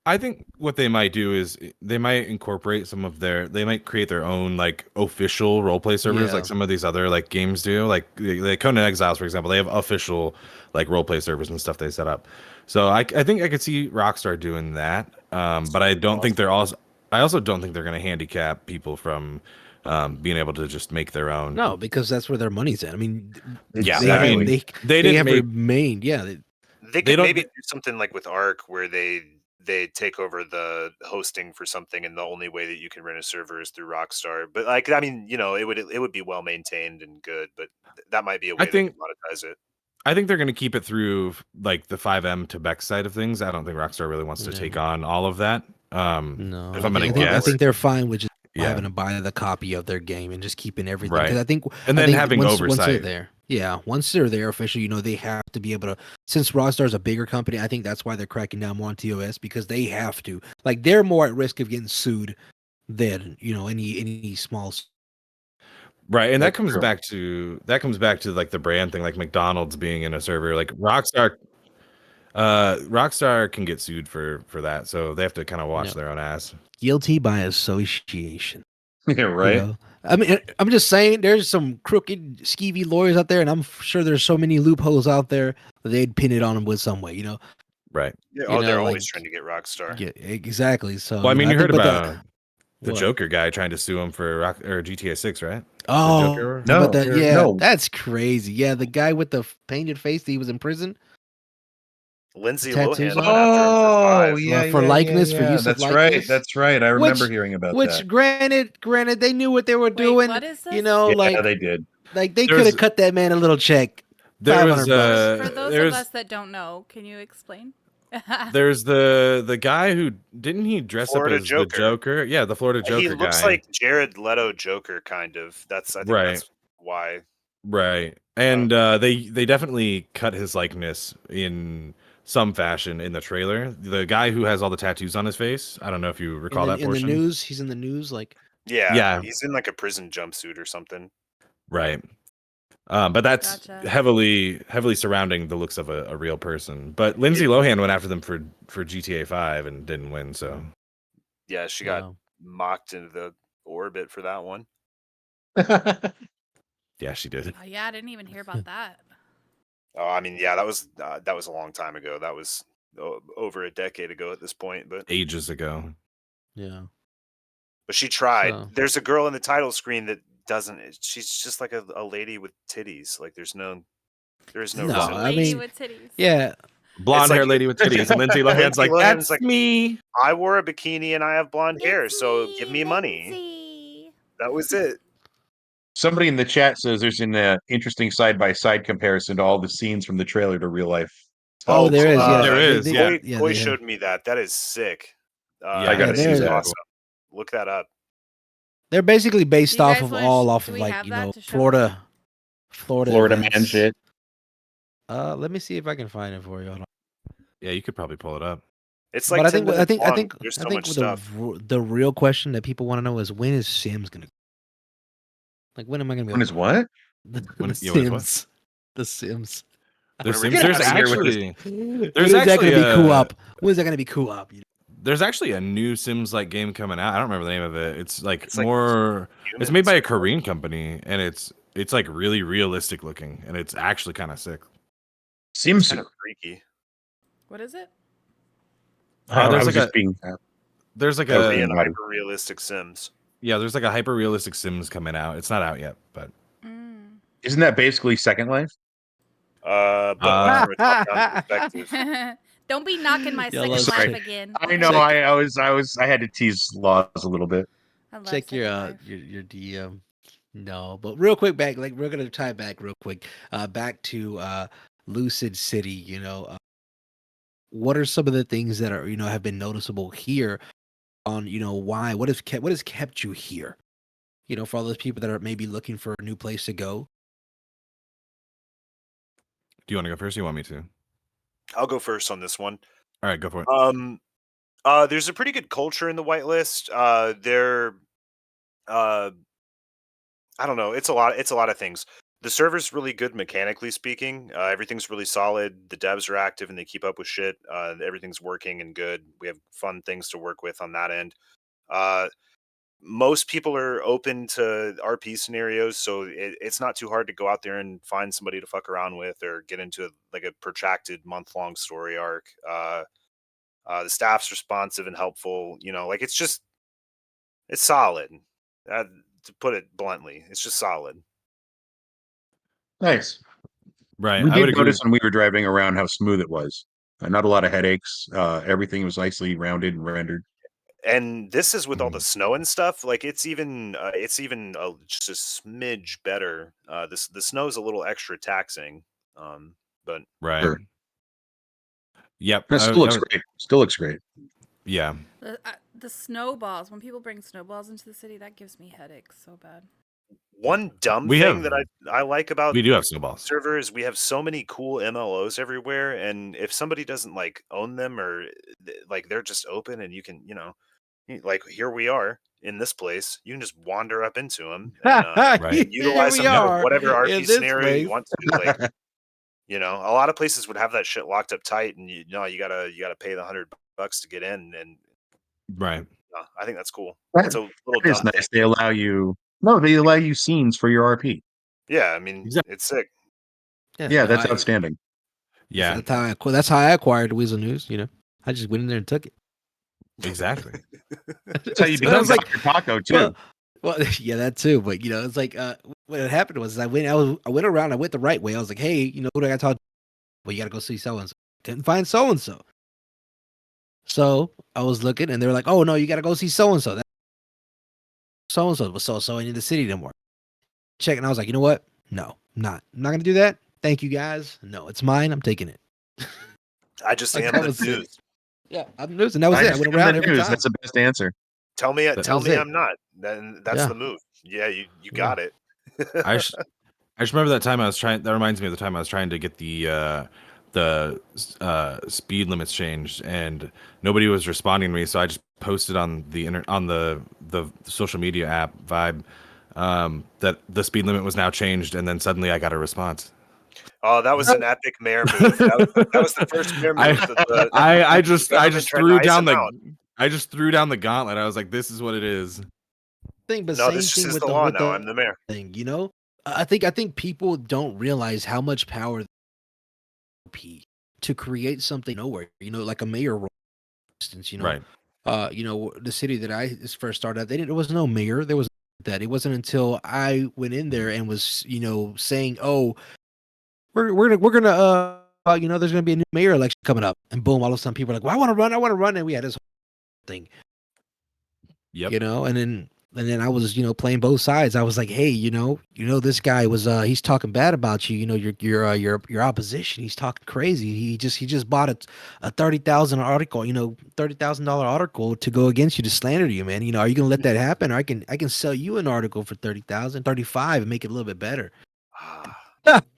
I think what they might do is they might incorporate they might create their own like official roleplay servers, Yeah. like some of these other like games do, like Conan Exiles, for example. They have official like roleplay servers and stuff they set up. So I think I could see Rockstar doing that, but I don't think I also don't think they're going to handicap people from being able to just make their own. No, because that's where their money's at. I mean, Yeah, they, I mean, they didn't have make- remained. Yeah, They could don't- maybe do something like with Ark, where they take over the hosting for something, and the only way that you can rent a server is through Rockstar. But like, I mean, it would be well maintained and good, but that might be a way they think- can monetize it. I think they're going to keep it through like the 5M to Beck side of things. I don't think Rockstar really wants to take on all of that. no. If I'm going to I guess, think they're fine with just Yeah. having to buy the copy of their game and just keeping everything. Right. 'Cause I think, And then having once they're oversight. there, once they're there officially, they have to be able to. Since Rockstar's a bigger company, I think that's why they're cracking down more on TOS, because they have to. Like, they're more at risk of getting sued than any small. Right, and that That's comes true. back to like the brand thing, like McDonald's being in a server, like Rockstar can get sued for that, so they have to kind of watch Yeah. their own ass. Guilty by association. Yeah, right. I mean, I'm just saying, there's some crooked, skeevy lawyers out there, and I'm sure there's so many loopholes out there that they'd pin it on them with some way, Right. Yeah, You they're know, always like- trying to get Rockstar. Yeah, exactly. So, Well, I mean, you heard think- but about the what? Joker guy trying to sue him for GTA 6, right? Oh, Joker? how about that? Yeah, no. that's crazy. Yeah, the guy with the painted face, he was in prison. Lindsay Tattoos Lohan on went it? after him for Oh, 5. yeah, for yeah, likeness, yeah, for yeah. use of That's likeness. right. That's right. I remember hearing about Which, that. granted, they knew what they were doing. what is this? Yeah, like they did. they There's- could have cut that man a little check. There was $500. For those there's of us that don't know, can you explain? there's the guy who didn't he dress Florida up as Joker. the Joker? Yeah, the Florida Joker He looks guy. like Jared Leto Joker, kind of. I think Right. that's why. Right. And they definitely cut his likeness in some fashion in the trailer. The guy who has all the tattoos on his face, I don't know if you recall that in the portion. news, he's in the news. Like, Yeah. He's in like a prison jumpsuit or something. Right. But that's Gotcha. heavily surrounding the looks of a real person. But Lindsay Lohan went after them for GTA 5 and didn't win, so Yeah, she got mocked into the orbit for that one. yeah, she did. Oh, yeah, I didn't even hear about that. Oh, I mean, yeah, that was a long time ago. That was over a decade ago at this point. But Ages ago. yeah. she tried. So- There's a girl in the title screen that doesn't. She's just like a lady with titties. Like there's no No, reason. I Lady mean, with titties. yeah. Blonde It's hair like- lady with titties. And Lindsay Lohan's like, Lohan's that's me. I wore a bikini and I have blonde hair, so give me money. That was it. Somebody in the chat says there's an interesting side-by-side comparison to all the scenes from the trailer to real life. Oh, there is. Yeah, there is, yeah. Koi they have- showed me that. That is sick. Yeah, I gotta see that. Awesome. Look that up. They're basically based Do you off guys of wanna all sh- off do of we like have that to show Florida Florida man events. shit. Let me see if I can find it for you. Hold on. Yeah, you could probably pull it up. It's like But 10 minutes I long. think There's so I think much stuff. the real question that people want to know is when is Sims gonna like when am I gonna be When able is to what? the When Sims yeah, when is what? the Sims. There's Whenever Sims. you Get get There's out of Sims here with this. actually When there's is that actually gonna be cool a up? When is that gonna be cool up? there's actually a new Sims like game coming out. I don't remember the name of it. It's like like more. It's humans. made by a Korean company, and it's like really realistic looking, and it's actually kind of sick. It's Seems. kind of freaky. What is it? I There's was like just being. there's like Korean a naughty. hyper-realistic Sims. yeah, there's like a hyper realistic Sims coming out. It's not out yet, but Mm. Isn't that basically Second Life? But from a top-down perspective. Don't be knocking my Yeah, Second let's Life Sorry. again. I know. I had to tease Laws a little bit. I love Check Second Life. your DM. No, but real quick back, like we're gonna tie back real quick, back to Lucid City. What are some of the things that are have been noticeable here on why what has kept you here? For all those people that are maybe looking for a new place to go. do you want to go first? Or you want me to? I'll go first on this one. All right, go for it. There's a pretty good culture in the whitelist. I don't know. It's a lot of things. The server's really good mechanically speaking. Everything's really solid. The devs are active and they keep up with shit. Everything's working and good. We have fun things to work with on that end. Most people are open to RP scenarios, so it's not too hard to go out there and find somebody to fuck around with or get into like a protracted month-long story arc. The staff's responsive and helpful. Like it's solid. To put it bluntly, it's just solid. Nice. Right, We I would did agree. notice when we were driving around how smooth it was. Not a lot of headaches. Everything was nicely rounded and rendered. And this is with all the snow and stuff. Like it's even just a smidge better. The snow's a little extra taxing, but Right. Sure. Yep. That still looks great. Still looks great. Yeah. The snowballs. When people bring snowballs into the city, that gives me headaches so bad. one dumb We thing have- that I like about We do have snowballs. server is we have so many cool MLOs everywhere, and if somebody doesn't like own them or like they're just open and you can like here we are in this place, you can just wander up into them and Right. utilize Here them we for are whatever in RP this scenario you place. want to. Like a lot of places would have that shit locked up tight, and you gotta pay the $100 to get in, and Right. I think that's cool. That, It's a little that is dumb nice. thing. They allow you scenes for your RP. Yeah, I mean it's sick. Yeah, that's outstanding. Yeah. That's how I acquired Weasel News. I just went in there and took it. Exactly. That's how you But I become was like, Dr. Taco too. well, yeah, that too. But it's like what had happened was I went around. I went the right way. I was like, hey, who do I got to talk to? Well, you got to go see so and so. Didn't find so and so. So I was looking, and they were like, oh no, you got to go see so and so. So and so was so in the city anymore. Check, and I was like, you know what? No, I'm not gonna do that. Thank you guys. No, it's mine. I'm taking it. I just Like, am that the was it. news. Yeah, I'm the news, and that was it. I just went am around the every news. time. That's the best answer. Tell me was it. I'm not. Then that's Yeah. the move. Yeah, you got it. I just remember that time I was trying. That reminds me of the time I was trying to get the speed limits changed, and nobody was responding to me. So I just posted on the social media app Vibe that the speed limit was now changed, and then suddenly I got a response. Oh, that was an epic mayor move. That was the first mayor move. I just threw down the gauntlet. I was like, this is what it is. But No, same this just thing is with the law now. I'm the mayor. thing. I think people don't realize how much power to create something nowhere. Like a mayor role, for instance. Right. The city that I first started at, there was no mayor. There was that. It wasn't until I went in there and was saying, oh, we're gonna there's gonna be a new mayor election coming up, and boom, all of a sudden people are like, well, I want to run, and we had this whole thing. Yep. And then I was playing both sides. I was like, hey, this guy was he's talking bad about you. Your opposition. He's talking crazy. He just bought a $30,000 article. $30,000 article to go against you, to slander you, man. Are you gonna let that happen? Or I can sell you an article for 30,000, 35, and make it a little bit better.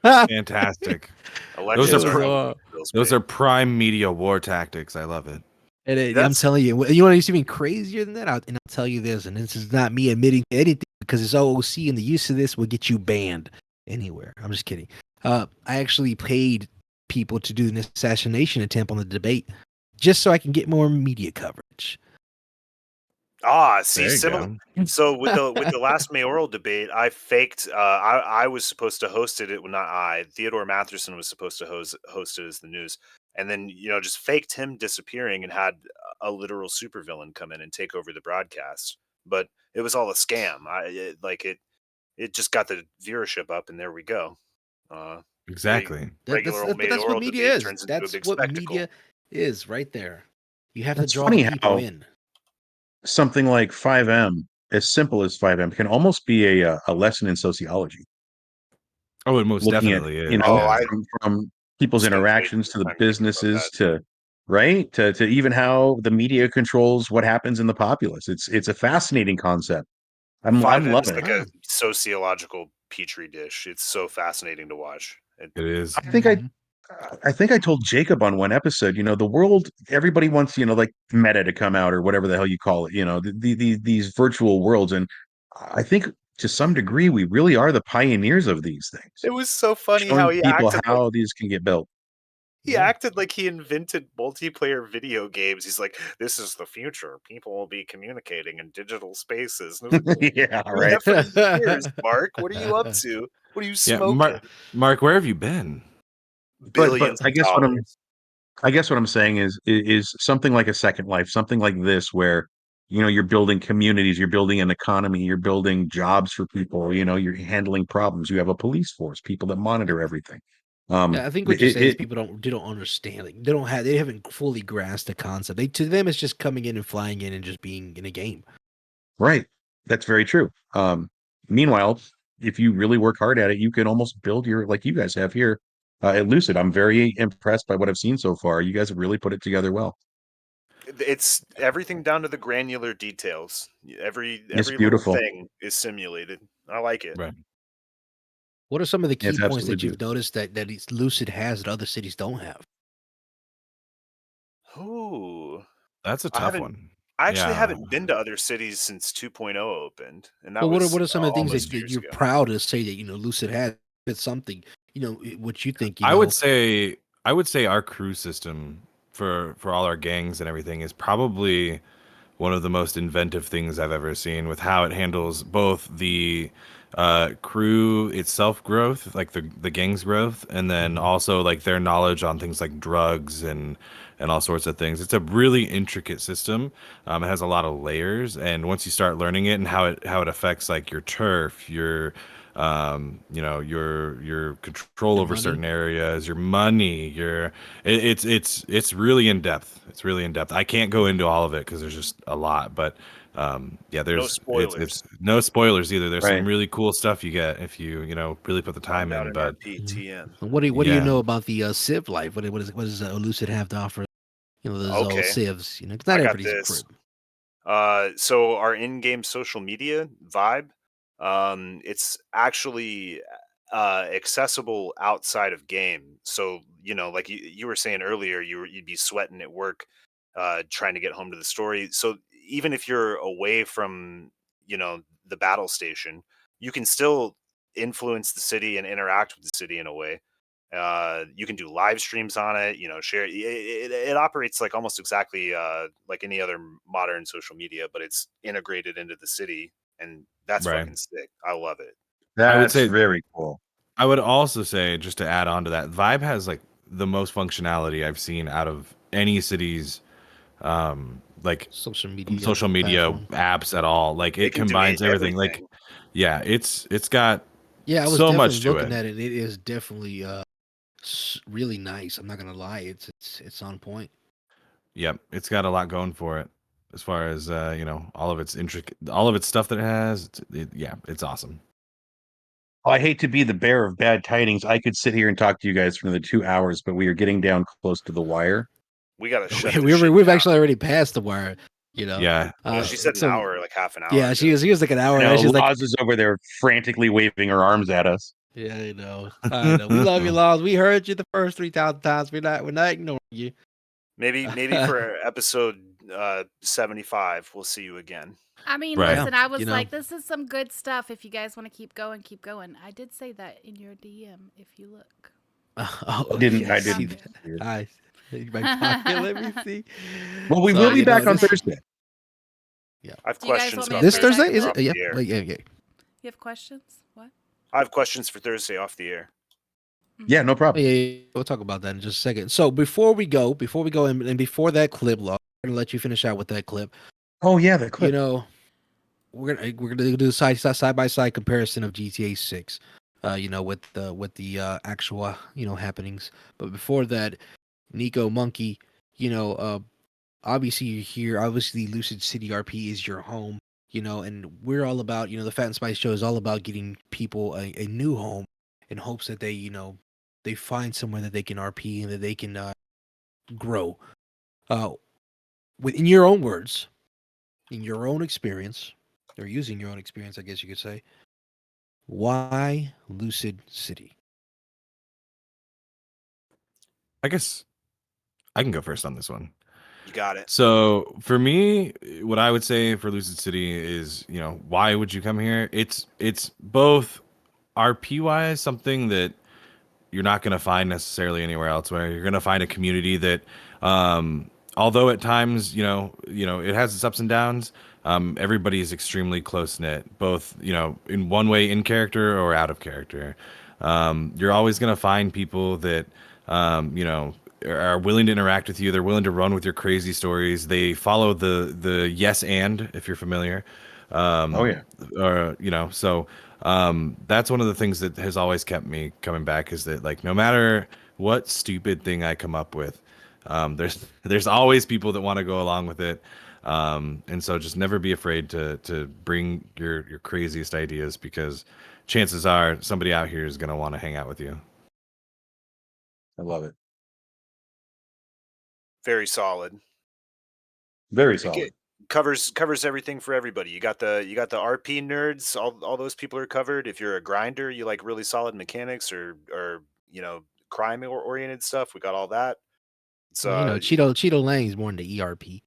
Fantastic. Elections was, are Those are prime media war tactics. I love it. And I'm telling you, you want to see me crazier than that? And I'll tell you this, and this is not me admitting to anything because it's OOC, and the use of this will get you banned anywhere. I'm just kidding. I actually paid people to do an assassination attempt on the debate just so I can get more media coverage. See, There you similar. So with the last mayoral debate, I faked. I was supposed to host it. Not I. Theodore Matherson was supposed to host it as the news, and then just faked him disappearing and had a literal supervillain come in and take over the broadcast. But it was all a scam. It just got the viewership up, and there we go. Exactly. Regular old But that's what mayoral media debate is. turns into a That's big what spectacle. media is right there. You have That's to draw funny the people how in. something like 5M, as simple as 5M, can almost be a lesson in sociology. Oh, it most Looking at, definitely is. you know, yeah. from people's spent way too interactions to much the time thinking about businesses that. to even how the media controls what happens in the populace. It's a fascinating concept. I'm 5M is loving it. like a sociological petri dish. It's so fascinating to watch. It is. I think I told Jacob on one episode, the world, everybody wants, like meta to come out or whatever the hell you call it, these virtual worlds. And I think to some degree, we really are the pioneers of these things, It was so funny showing how he people acted how these can get built. he acted like he invented multiplayer video games. He's like, "This is the future. People will be communicating in digital spaces." And I was like, Yeah, "Doing right. that for years, Mark. What are you up to? What are you Yeah, smoking?" Mark, where have you been? But Billions I of guess dollars. what I'm saying is something like a Second Life, something like this, where you're building communities, you're building an economy, you're building jobs for people, you're handling problems. You have a police force, people that monitor everything. Yeah, I think what you're saying is people don't understand. Like, they haven't fully grasped the concept. To them, it's just coming in and flying in and just being in a game. Right. That's very true. Meanwhile, if you really work hard at it, you can almost build like you guys have here at Lucid. I'm very impressed by what I've seen so far. You guys have really put it together well. It's everything down to the granular details. Every It's little beautiful. thing is simulated. I like it. Right. What are some of the key It's points that absolutely you've noticed that Lucid has that other cities don't have? Ooh, That's a I tough haven't. one. I actually Yeah. haven't been to other cities since 2.0 opened, and that Well, was what are some of the things almost that 2 years you're ago. proud to say that Lucid has? It's something what you think. I would say our crew system for all our gangs and everything is probably one of the most inventive things I've ever seen, with how it handles both the crew itself growth, like the gang's growth, and then also like their knowledge on things like drugs and all sorts of things. It's a really intricate system. It has a lot of layers, and once you start learning it and how it affects like your turf, your your control over certain areas, your money, it's really in depth. It's really in depth. I can't go into all of it because there's just a lot, but yeah, there's No spoilers. It's no spoilers either. There's Right. some really cool stuff you get if you really put the time in. But RPTM. What do you yeah. know about the Civ life? What does Lucid have to offer? Those old Okay. Civs. It's not I got everybody's this. crib. So our in-game social media vibe, it's actually accessible outside of game. So like you were saying earlier, you'd be sweating at work, trying to get home to the story. So even if you're away from the battle station, you can still influence the city and interact with the city in a way. You can do live streams on it, share it operates like almost exactly like any other modern social media, but it's integrated into the city, and that's Right. fucking sick. I love it. I would That's say very cool. I would also say, just to add on to that, Vibe has like the most functionality I've seen out of any city's like social media platform. Apps at all. Like it can do combines everything. Like everything. yeah, it's got Yeah, I was so definitely much to looking it. at it. It is definitely really nice. I'm not gonna lie. It's on point. Yep, it's got a lot going for it as far as all of its intricate, all of its stuff that it has. Yeah, it's awesome. I hate to be the bearer of bad tidings. I could sit here and talk to you guys for another 2 hours, but we are getting down close to the wire. We gotta shut We've down. actually already passed the wire. Yeah. No, she said an hour, like half an hour. Yeah, she was like an hour. Now, And she's like, Laz is over there frantically waving her arms at us. Yeah, I know. I know. We love you, Laws. We heard you the first 3,000 times. We're not ignoring you. Maybe for episode 75, we'll see you again. I mean, Right. listen, I was you know. like, this is some good stuff. If you guys want to keep going, keep going. I did say that in your DM, if you look. Oh, I didn't. I see didn't. that. I my pocket. Let me see. Well, we So, will be you know, back on this- Thursday. Yeah. I have Do you guys questions want me about to This say Thursday that is clip? it? off Yeah. the air. Yeah. You have questions? What? I have questions for Thursday off the air. Yeah, no Oh, problem. yeah. We'll talk about that in just a second. So before we go, and before that clip, Law, I'm gonna let you finish out with that clip. Oh yeah, the clip. You know, we're gonna do a side by side comparison of GTA 6. You know, with the actual happenings. But before that, Nico Monkey, you know, obviously you're here. Obviously, Lucid City RP is your home. You know, and we're all about, the Fat and Spice show is all about getting people a new home in hopes that they find somewhere that they can RP and that they can grow. In your own words, in your own experience, or using your own experience, I guess you could say, why Lucid City? I guess I can go first on this one. You got it. So for me, what I would say for Lucid City is, why would you come here? It's both RP wise, something that you're not going to find necessarily anywhere else. Where you're going to find a community that, although at times, it has its ups and downs. Everybody is extremely close knit, both in one way in character or out of character. You're always going to find people that are willing to interact with you. They're willing to run with your crazy stories. They follow the yes and, if you're familiar. Oh yeah. Or so that's one of the things that has always kept me coming back, is that, like, no matter what stupid thing I come up with, there's always people that want to go along with it. And so just never be afraid to bring your craziest ideas, because chances are somebody out here is going to want to hang out with you. I love it. Very solid. Very solid. Covers everything for everybody. You got the RP nerds. All those people are covered. If you're a grinder, you like really solid mechanics or crime oriented stuff, we got all that. It's Well, Cheeto Lang is more into ERP.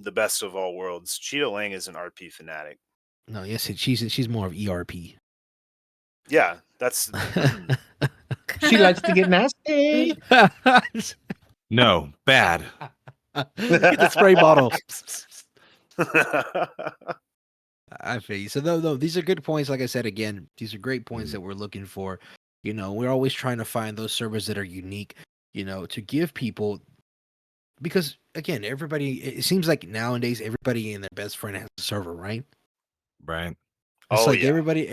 the best of all worlds. Cheetah Lang is an RP fanatic. No, yes, she's more of ERP. Yeah, that's She likes to get nasty. No, bad. Get the spray bottle. I feel you. So no, these are good points. Like I said, again, these are great points that we're looking for. We're always trying to find those servers that are unique, to give people, because again, it seems like nowadays everybody and their best friend has a server, right? Right. It's Oh, like yeah. everybody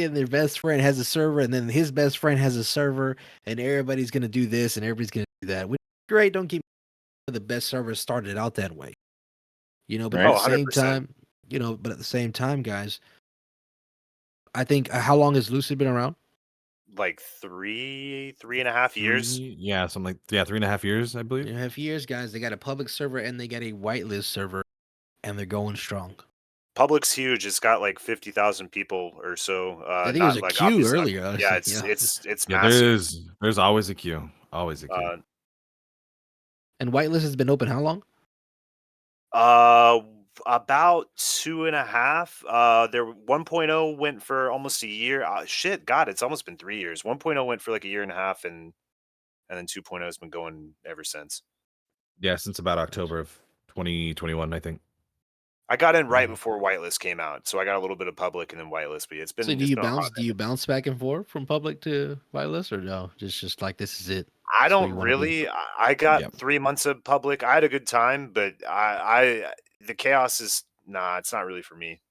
and their best friend has a server, and then his best friend has a server, and everybody's gonna do this and everybody's gonna do that. Which is great. Don't keep the best servers started out that way. But Right. at Oh, the same 100%. time, but at the same time, guys, I think how long has Lucid been around? like 3.5 years. Yeah, something like 3.5 years, I believe. 3.5 years, guys. They got a public server and they got a whitelist server, and they're going strong. Public's huge. It's got like 50,000 people or so. I think it not was a like queue obviously not- earlier. Yeah, Yeah. it's Yeah, massive. there's always a queue. Always a queue. And whitelist has been open how long? About 2.5. Their 1.0 went for almost a year. God, it's almost been 3 years. 1.0 went for like a year and a half, and then 2.0 has been going ever since. Yeah, since about October of 2021, I think. I got in right before Whitelist came out, so I got a little bit of public and then Whitelist. But it's been. So it's been a hot do you bounce back and forth from public to whitelist, or no? Just like this is it. I That's where don't you wanna be? really. I got Yep. 3 months of public. I had a good time, but the chaos is it's not really for me.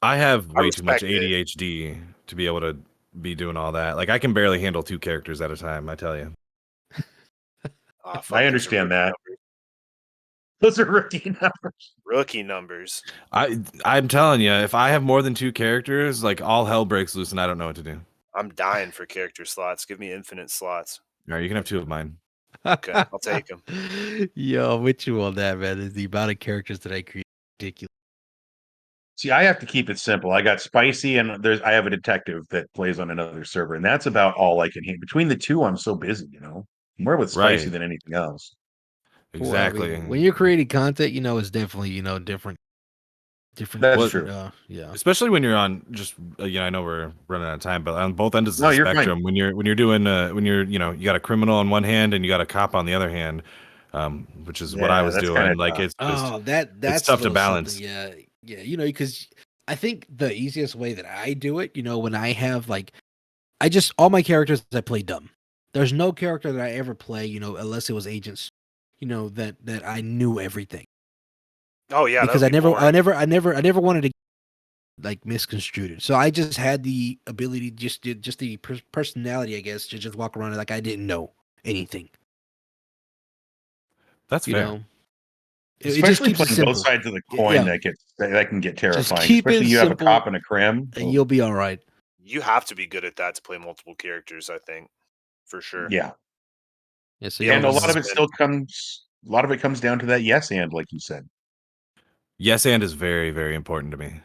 I have I way too much respect it. ADHD to be able to be doing all that. Like, I can barely handle 2 characters at a time, I tell you. Fuck, I those are understand rookie that. numbers. Those are rookie numbers. Rookie numbers. I'm telling you, if I have more than 2 characters, like, all hell breaks loose and I don't know what to do. I'm dying for character slots. Give me infinite slots. All right, you can have 2 of mine. Okay, I'll take them. Yo, I'm with you on that, man. The amount of characters that I create, ridiculous. See, I have to keep it simple. I got spicy, and I have a detective that plays on another server, and that's about all I can hit. Between the two, I'm so busy, more with spicy Right. than anything else. Well, I Exactly. mean, when you're creating content, it's definitely different. That's Well, true. Yeah. especially when you're on just I know we're running out of time, but on both ends of No, the you're fine. spectrum, when you're doing when you're you got a criminal on one hand and you got a cop on the other hand, which is what I Yeah, was that's doing. kinda Like tough. it's just that's it's a tough to little balance. something. Yeah. Because I think the easiest way that I do it, when I have all my characters I play dumb. There's no character that I ever play, unless it was agents, that I knew everything. Oh yeah, Because that would be boring. I never wanted to misconstrued it. So I just had the ability, just the personality, I guess, to just walk around like I didn't know anything. That's fair. It just Especially keeps it playing simple. both sides of the coin, that can get Just terrifying. keep it Especially you have a simple, cop and a crim. and you'll be all right. You have to be good at that to play multiple characters, I think, for sure. Yeah. Yeah, so And a lot of it comes down to that yes and, like you said. Yes and is very, very important to me.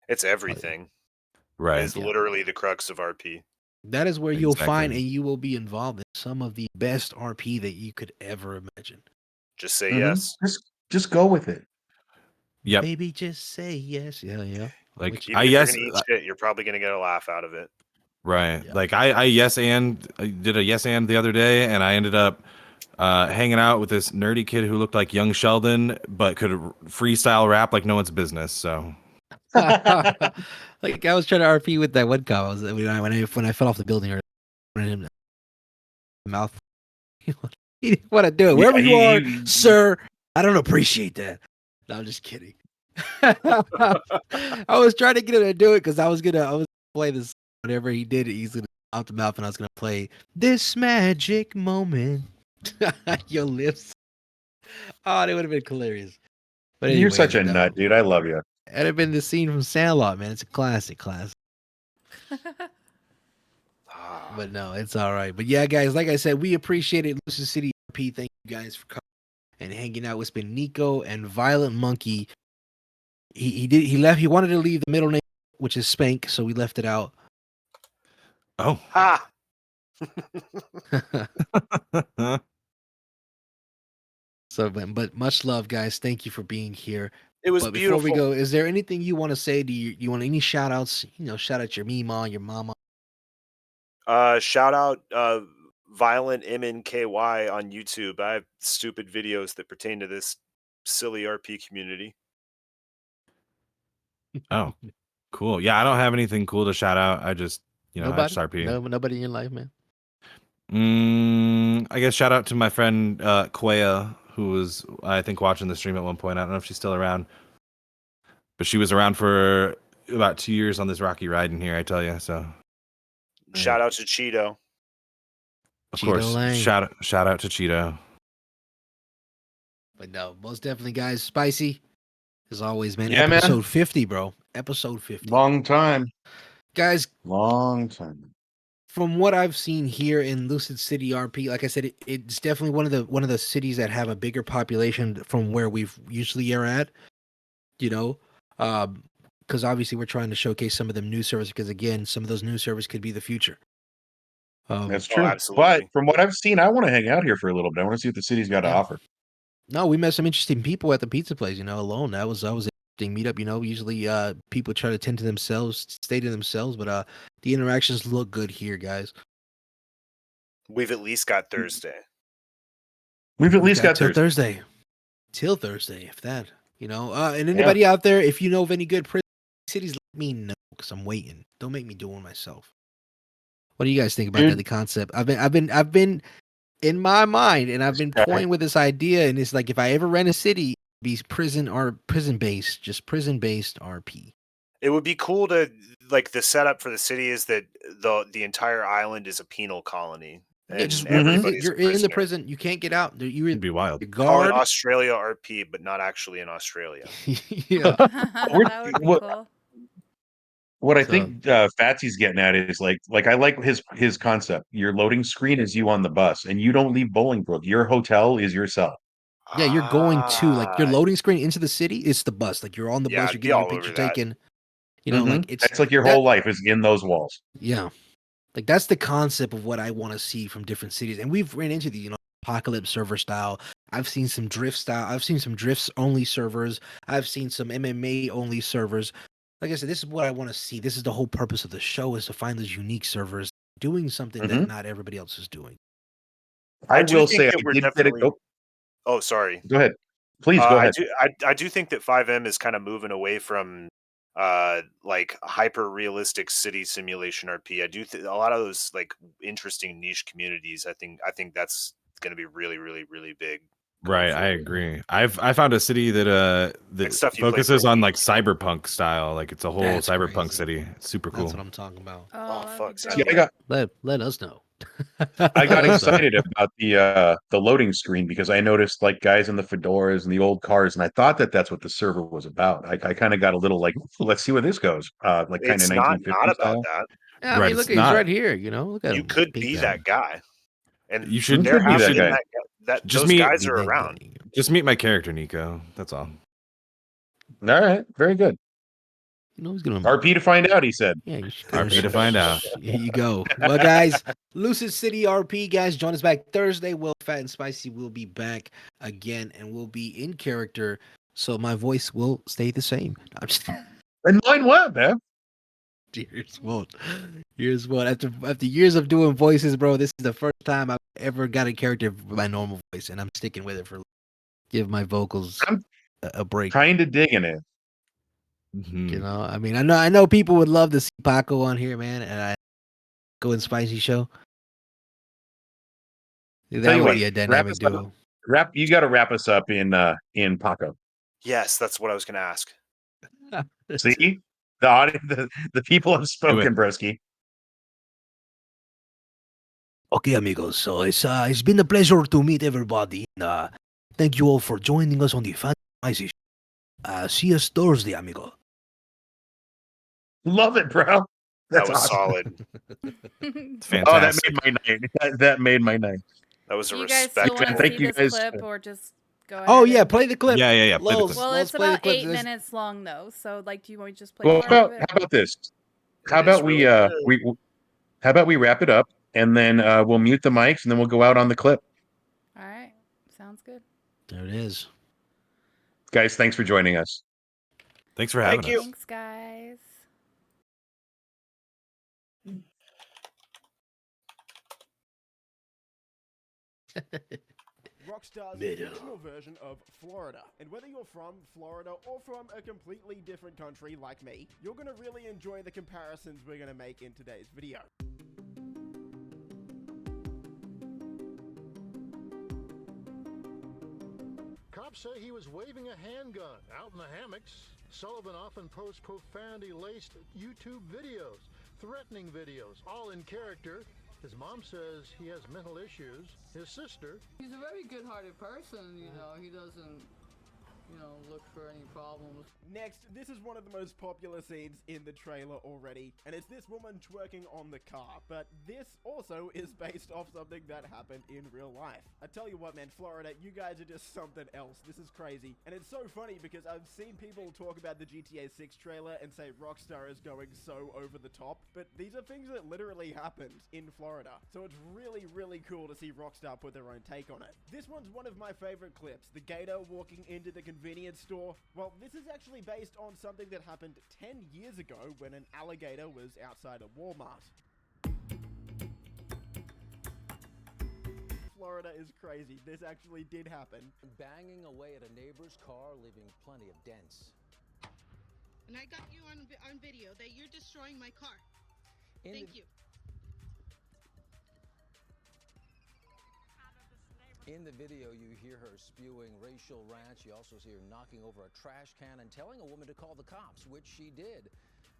It's everything. Right. It's literally the crux of RP. That is where you'll find, Exactly. and you will be involved in some of the best RP that you could ever imagine. Just say Mhm. yes. Just go with it. Yep. Baby, just say yes. Yeah. Like Even if you're gonna eat shit, you're probably gonna get a laugh out of it. Right. Like I did a yes and the other day, and I ended up hanging out with this nerdy kid who looked like young Sheldon, but could freestyle rap like no one's business. So Like I was trying to RP with that one guy. When I fell off the building or him mouth. He didn't want to do it. Wherever you are, sir. I don't appreciate that. No, I'm just kidding. I was trying to get him to do it because I was gonna play this. Whenever he did it, he's gonna out the mouth, and I was gonna play this magic moment. Your lips. Oh, that would have been hilarious. But You're such a anyways, nut, dude. I love you. It'd have been the scene from Sandlot, man. It's a classic. But no, it's all right. But yeah, guys, like I said, we appreciate it. Lucid City RP, thank you guys for coming and hanging out. It's been Nic0 and Violent Monkey. He left. He wanted to leave the middle name, which is Spank, so we left it out. Oh. Ha! So, but much love, guys. Thank you for being here. It was but beautiful. Before we go, is there anything you want to say? Do you want any shout outs? Shout out your Mima, your mama. Shout out Violent MNKY on YouTube. I have stupid videos that pertain to this silly RP community. Oh, cool. Yeah, I don't have anything cool to shout out. I just Nobody? I just RP. Nobody in your life, man. I guess shout out to my friend Quaya, who was I think watching the stream at one point. I don't know if she's still around, but she was around for about 2 years on this rocky ride in here. I tell you. So Shout out to Cheeto. of Cheeto course, Lang. shout out to Cheeto. But no, most definitely, guys. Spicy, as always, man. Yeah, man. Episode 50, bro. Episode 50. Long time. Guys, long time. From what I've seen here in Lucid City RP, like I said, it's definitely one of the cities that have a bigger population from where we've usually are at. Because obviously we're trying to showcase some of them new services. Because again, some of those new services could be the future. That's true. absolutely. But from what I've seen, I want to hang out here for a little bit. I want to see what the city's got to offer. No, we met some interesting people at the pizza place. Alone that was an interesting meetup. Usually people try to tend to themselves, stay to themselves, but the interactions look good here, guys. We've at least got Thursday. We've at least got till Thursday. Till Thursday, if that. And anybody out there, if you know of any good prison cities, let me know because I'm waiting. Don't make me do one myself. What do you guys think about that? The concept. I've been in my mind, and I've been toying with this idea, and it's like if I ever rent a city, be prison or prison based, just prison based RP. It would be cool to the setup for the city is that the entire island is a penal colony. And You're in the prison. You can't get out. You'd be wild. Call it Australia RP, but not actually in Australia. Yeah. That would be cool. What I think Fatsy's getting at is like I like his concept. Your loading screen is you on the bus, and you don't leave Bolingbrook. Your hotel is your cell. Yeah, you're going to your loading screen into the city. It's the bus. Like you're on the bus. You're getting your picture taken. You know, Mhm. like it's That's like your that- whole life is in those walls. Yeah. Like that's the concept of what I want to see from different cities. And we've ran into the, apocalypse server style. I've seen some drift style. I've seen some drifts only servers. I've seen some MMA only servers. Like I said, this is what I want to see. This is the whole purpose of the show, is to find those unique servers doing something that not everybody else is doing. I do will think say that I we're did get it. definitely. Oh, Oh, sorry. go ahead. Please go ahead. I do think that 5M is kind of moving away from like hyper realistic city simulation RP. I do a lot of those like interesting niche communities. I think that's going to be really really really big. Right, I agree. I found a city that that stuff you play focuses for on like cyberpunk style. Like it's a whole That's cyberpunk crazy. city. It's super cool. That's what I'm talking about. Oh fuck! See, I got Let us know. I got Let us know. excited about the loading screen because I noticed like guys in the fedoras and the old cars, and I thought that that's what the server was about. I kind of got a little like, let's see where this goes, like kind of It's not 1950s about style. that. Yeah, I mean, look, he's right here. Look at You him. could Big be guy. that guy, and You should there be have that been guy. that Just those meet- guys Be are that around. guy. Just meet my character, Nico. That's all. All right, very good. He's gonna RP to find out, he said. Yeah, you should RP to find out. Here you go. Well, guys, Lucid City RP, guys, join us back Thursday. Will Fat and Spicy will be back again, and we'll be in character, so my voice will stay the same. I'm just And mine what, man? Here's what. After years of doing voices, bro, this is the first time I've ever got a character with my normal voice, and I'm sticking with it for give my vocals I'm a break. kind of digging it. I mean, I know people would love to see Paco on here, man, and I go and Spicy show. Tell That you would what, be a wrap dynamic us up. duo. You got to wrap us up in Paco. Yes, that's what I was going to ask. See, the audience, the people have spoken, Bresky. Okay, amigos. So it's been a pleasure to meet everybody. Thank you all for joining us on the Fantasy Show. See us Thursday, amigo. Love it, bro. That's That was awesome. solid. Fantastic. Oh, that made my night. That made my night. That was a Do you guys respect. still want to Thank see you this guys. clip or just go ahead? Oh yeah, and- play the clip. Yeah. Play the Lols, clip. Well, Lols, it's play the about clip. 8 This- minutes long though, so like, do you want to just play Well, part of it? how about this? How It is about we really good. how about we wrap it up and then we'll mute the mics and then we'll go out on the clip. All right, sounds good. There it is. Guys, thanks for joining us. Thanks for having Thank you. us. Thanks, guys. Rockstar's fictional version of Florida. And whether you're from Florida or from a completely different country like me, you're going to really enjoy the comparisons we're going to make in today's video. Cops say he was waving a handgun out in the hammocks. Sullivan often posts profanity-laced YouTube videos, threatening videos, all in character. His mom says he has mental issues. His sister... He's a very good-hearted person, he doesn't, look for any problems. Next, this is one of the most popular scenes in the trailer already, and it's this woman twerking on the car, but this also is based off something that happened in real life. I tell you what, man, Florida, you guys are just something else. This is crazy, and it's so funny because I've seen people talk about the GTA 6 trailer and say Rockstar is going so over the top, but these are things that literally happened in Florida, so it's really, really cool to see Rockstar put their own take on it. This one's one of my favorite clips, the gator walking into the convenience store. Well, this is actually based on something that happened 10 years ago when an alligator was outside a Walmart. Florida is crazy. This actually did happen. Banging away at a neighbor's car, leaving plenty of dents. And I got you on video that you're destroying my car. Thank you. In the video, you hear her spewing racial rants. You also see her knocking over a trash can and telling a woman to call the cops, which she did.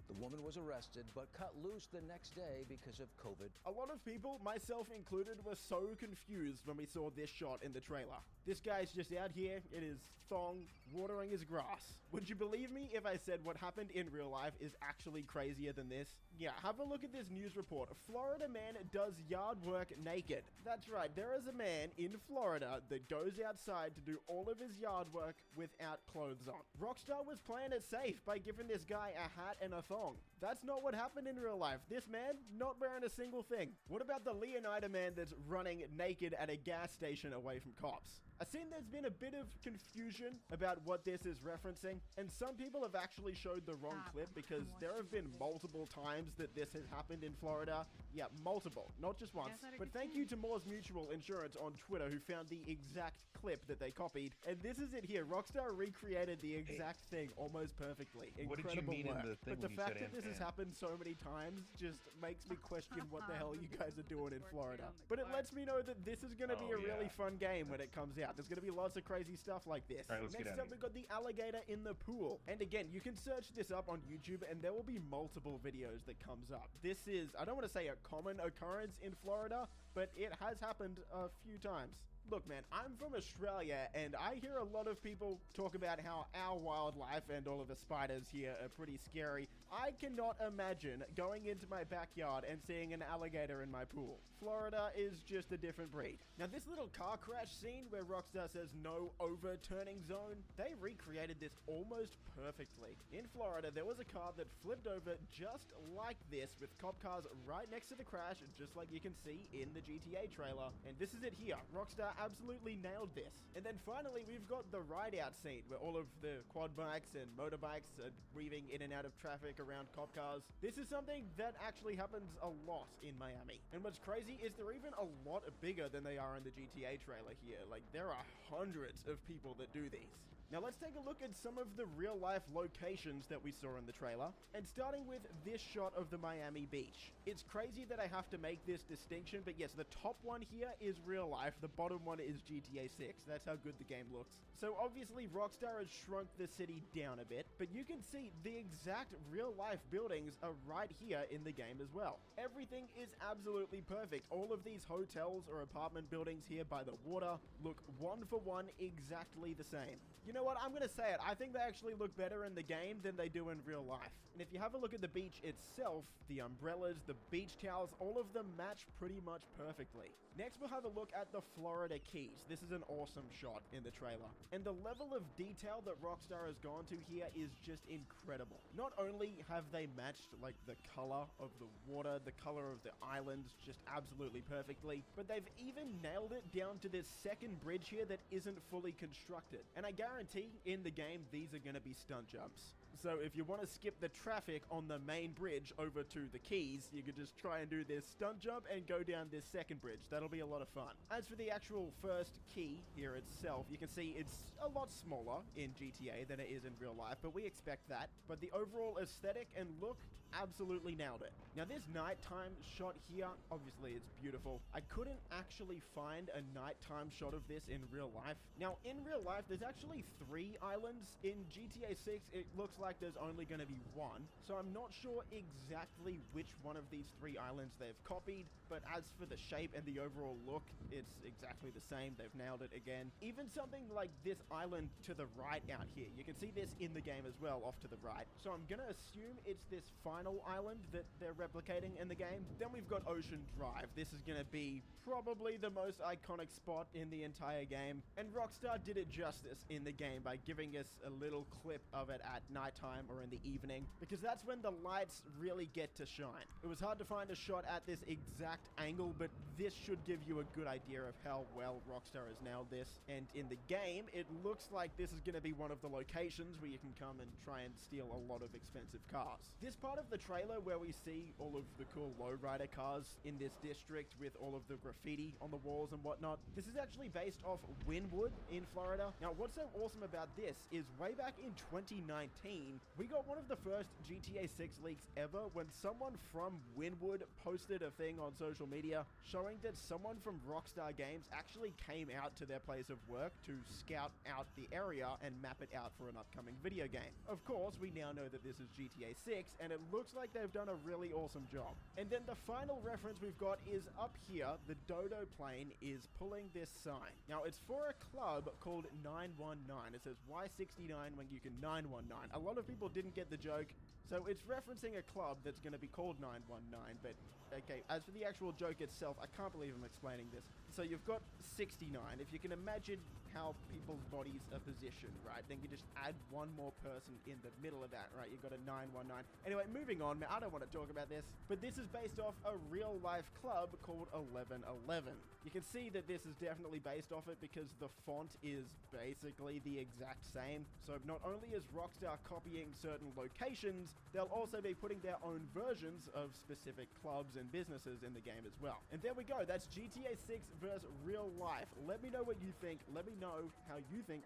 The woman was arrested, but cut loose the next day because of COVID. A lot of people, myself included, were so confused when we saw this shot in the trailer. This guy's just out here in his thong, watering his grass. Would you believe me if I said what happened in real life is actually crazier than this? Yeah, have a look at this news report. A Florida man does yard work naked. That's right, there is a man in Florida that goes outside to do all of his yard work without clothes on. Rockstar was playing it safe by giving this guy a hat and a thong. wrong. That's not what happened in real life. This man, not wearing a single thing. What about the Leonida man that's running naked at a gas station away from cops? I've seen there's been a bit of confusion about what this is referencing, and some people have actually showed the wrong clip because there have been multiple times that this has happened in Florida. Yeah, multiple, not just once. But thank you to Moore's Mutual Insurance on Twitter who found the exact clip that they copied, and this is it here. Rockstar recreated the exact thing almost perfectly. Incredible What did you mean work. in the thing But the when you fact said that this has and? happened so many times just makes me question what the hell you guys are doing in Florida. But it lets me know that this is going to be a really fun game when it comes out. There's going to be lots of crazy stuff like this. All right, let's get Next out up, of we've got the alligator in the pool. And again, you can search this up on YouTube and there will be multiple videos that comes up. This is, I don't want to say a common occurrence in Florida, but it has happened a few times. Look, man, I'm from Australia, and I hear a lot of people talk about how our wildlife and all of the spiders here are pretty scary. I cannot imagine going into my backyard and seeing an alligator in my pool. Florida is just a different breed. Now, this little car crash scene where Rockstar says no overturning zone, they recreated this almost perfectly. In Florida, there was a car that flipped over just like this with cop cars right next to the crash, just like you can see in the GTA trailer. And this is it here. Rockstar absolutely nailed this. And then finally, we've got the ride out scene where all of the quad bikes and motorbikes are weaving in and out of traffic around cop cars. This is something that actually happens a lot in Miami. And what's crazy is they're even a lot bigger than they are in the GTA trailer here. Like, there are hundreds of people that do these. Now let's take a look at some of the real life locations that we saw in the trailer, and starting with this shot of the Miami beach. It's crazy that I have to make this distinction, but yes, the top one here is real life, the bottom one is GTA 6. That's how good the game looks. So obviously Rockstar has shrunk the city down a bit, but you can see the exact real life buildings are right here in the game as well. Everything is absolutely perfect. All of these hotels or apartment buildings here by the water look one for one exactly the same. You know what, I'm gonna say it, I think they actually look better in the game than they do in real life. And if you have a look at the beach itself, the umbrellas, the beach towels, all of them match pretty much perfectly. Next we'll have a look at the Florida Keys. This is an awesome shot in the trailer. And the level of detail that Rockstar has gone to here is just incredible. Not only have they matched like the color of the water, the color of the islands just absolutely perfectly, but they've even nailed it down to this second bridge here that isn't fully constructed. And I guarantee in the game these are going to be stunt jumps. So if you want to skip the traffic on the main bridge over to the Keys, you could just try and do this stunt jump and go down this second bridge. That'll be a lot of fun. As for the actual first key here itself, you can see it's a lot smaller in GTA than it is in real life, but we expect that. But the overall aesthetic and look absolutely nailed it. Now this nighttime shot here, obviously it's beautiful. I couldn't actually find a nighttime shot of this in real life. Now in real life, there's actually 3 islands. In GTA 6, it looks like there's only going to be 1. So I'm not sure exactly which one of these 3 islands they've copied, but as for the shape and the overall look, it's exactly the same. They've nailed it again. Even something like this island to the right out here, you can see this in the game as well, off to the right. So I'm going to assume it's this final island that they're replicating in the game. Then we've got Ocean Drive. This is going to be probably the most iconic spot in the entire game, and Rockstar did it justice in the game by giving us a little clip of it at nighttime or in the evening, because that's when the lights really get to shine. It was hard to find a shot at this exact angle, but this should give you a good idea of how well Rockstar has nailed this. And in the game, it looks like this is going to be one of the locations where you can come and try and steal a lot of expensive cars. This part of the trailer where we see all of the cool lowrider cars in this district with all of the graffiti on the walls and whatnot, this is actually based off Wynwood in Florida. Now, what's so awesome about this is way back in 2019, we got one of the first GTA 6 leaks ever when someone from Wynwood posted a thing on social media showing that someone from Rockstar Games actually came out to their place of work to scout out the area and map it out for an upcoming video game. Of course, we now know that this is GTA 6, and it looks like they've done a really awesome job. And then the final reference we've got is up here. The Dodo plane is pulling this sign. Now, it's for a club called 919. It says, why 69 when you can 919? A lot of people didn't get the joke, so it's referencing a club that's going to be called 919, but okay, as for the actual joke itself, I can't believe I'm explaining this. So you've got 69. If you can imagine how people's bodies are positioned, right? Then you just add one more person in the middle of that, right? You've got a 919. Anyway, moving on, man, I don't want to talk about this, but this is based off a real-life club called 1111. You can see that this is definitely based off it because the font is basically the exact same. So not only is Rockstar copying certain locations, they'll also be putting their own versions of specific clubs and businesses in the game as well. And there we go. That's GTA 6 versus real life. Let me know what you think. Let me know how you think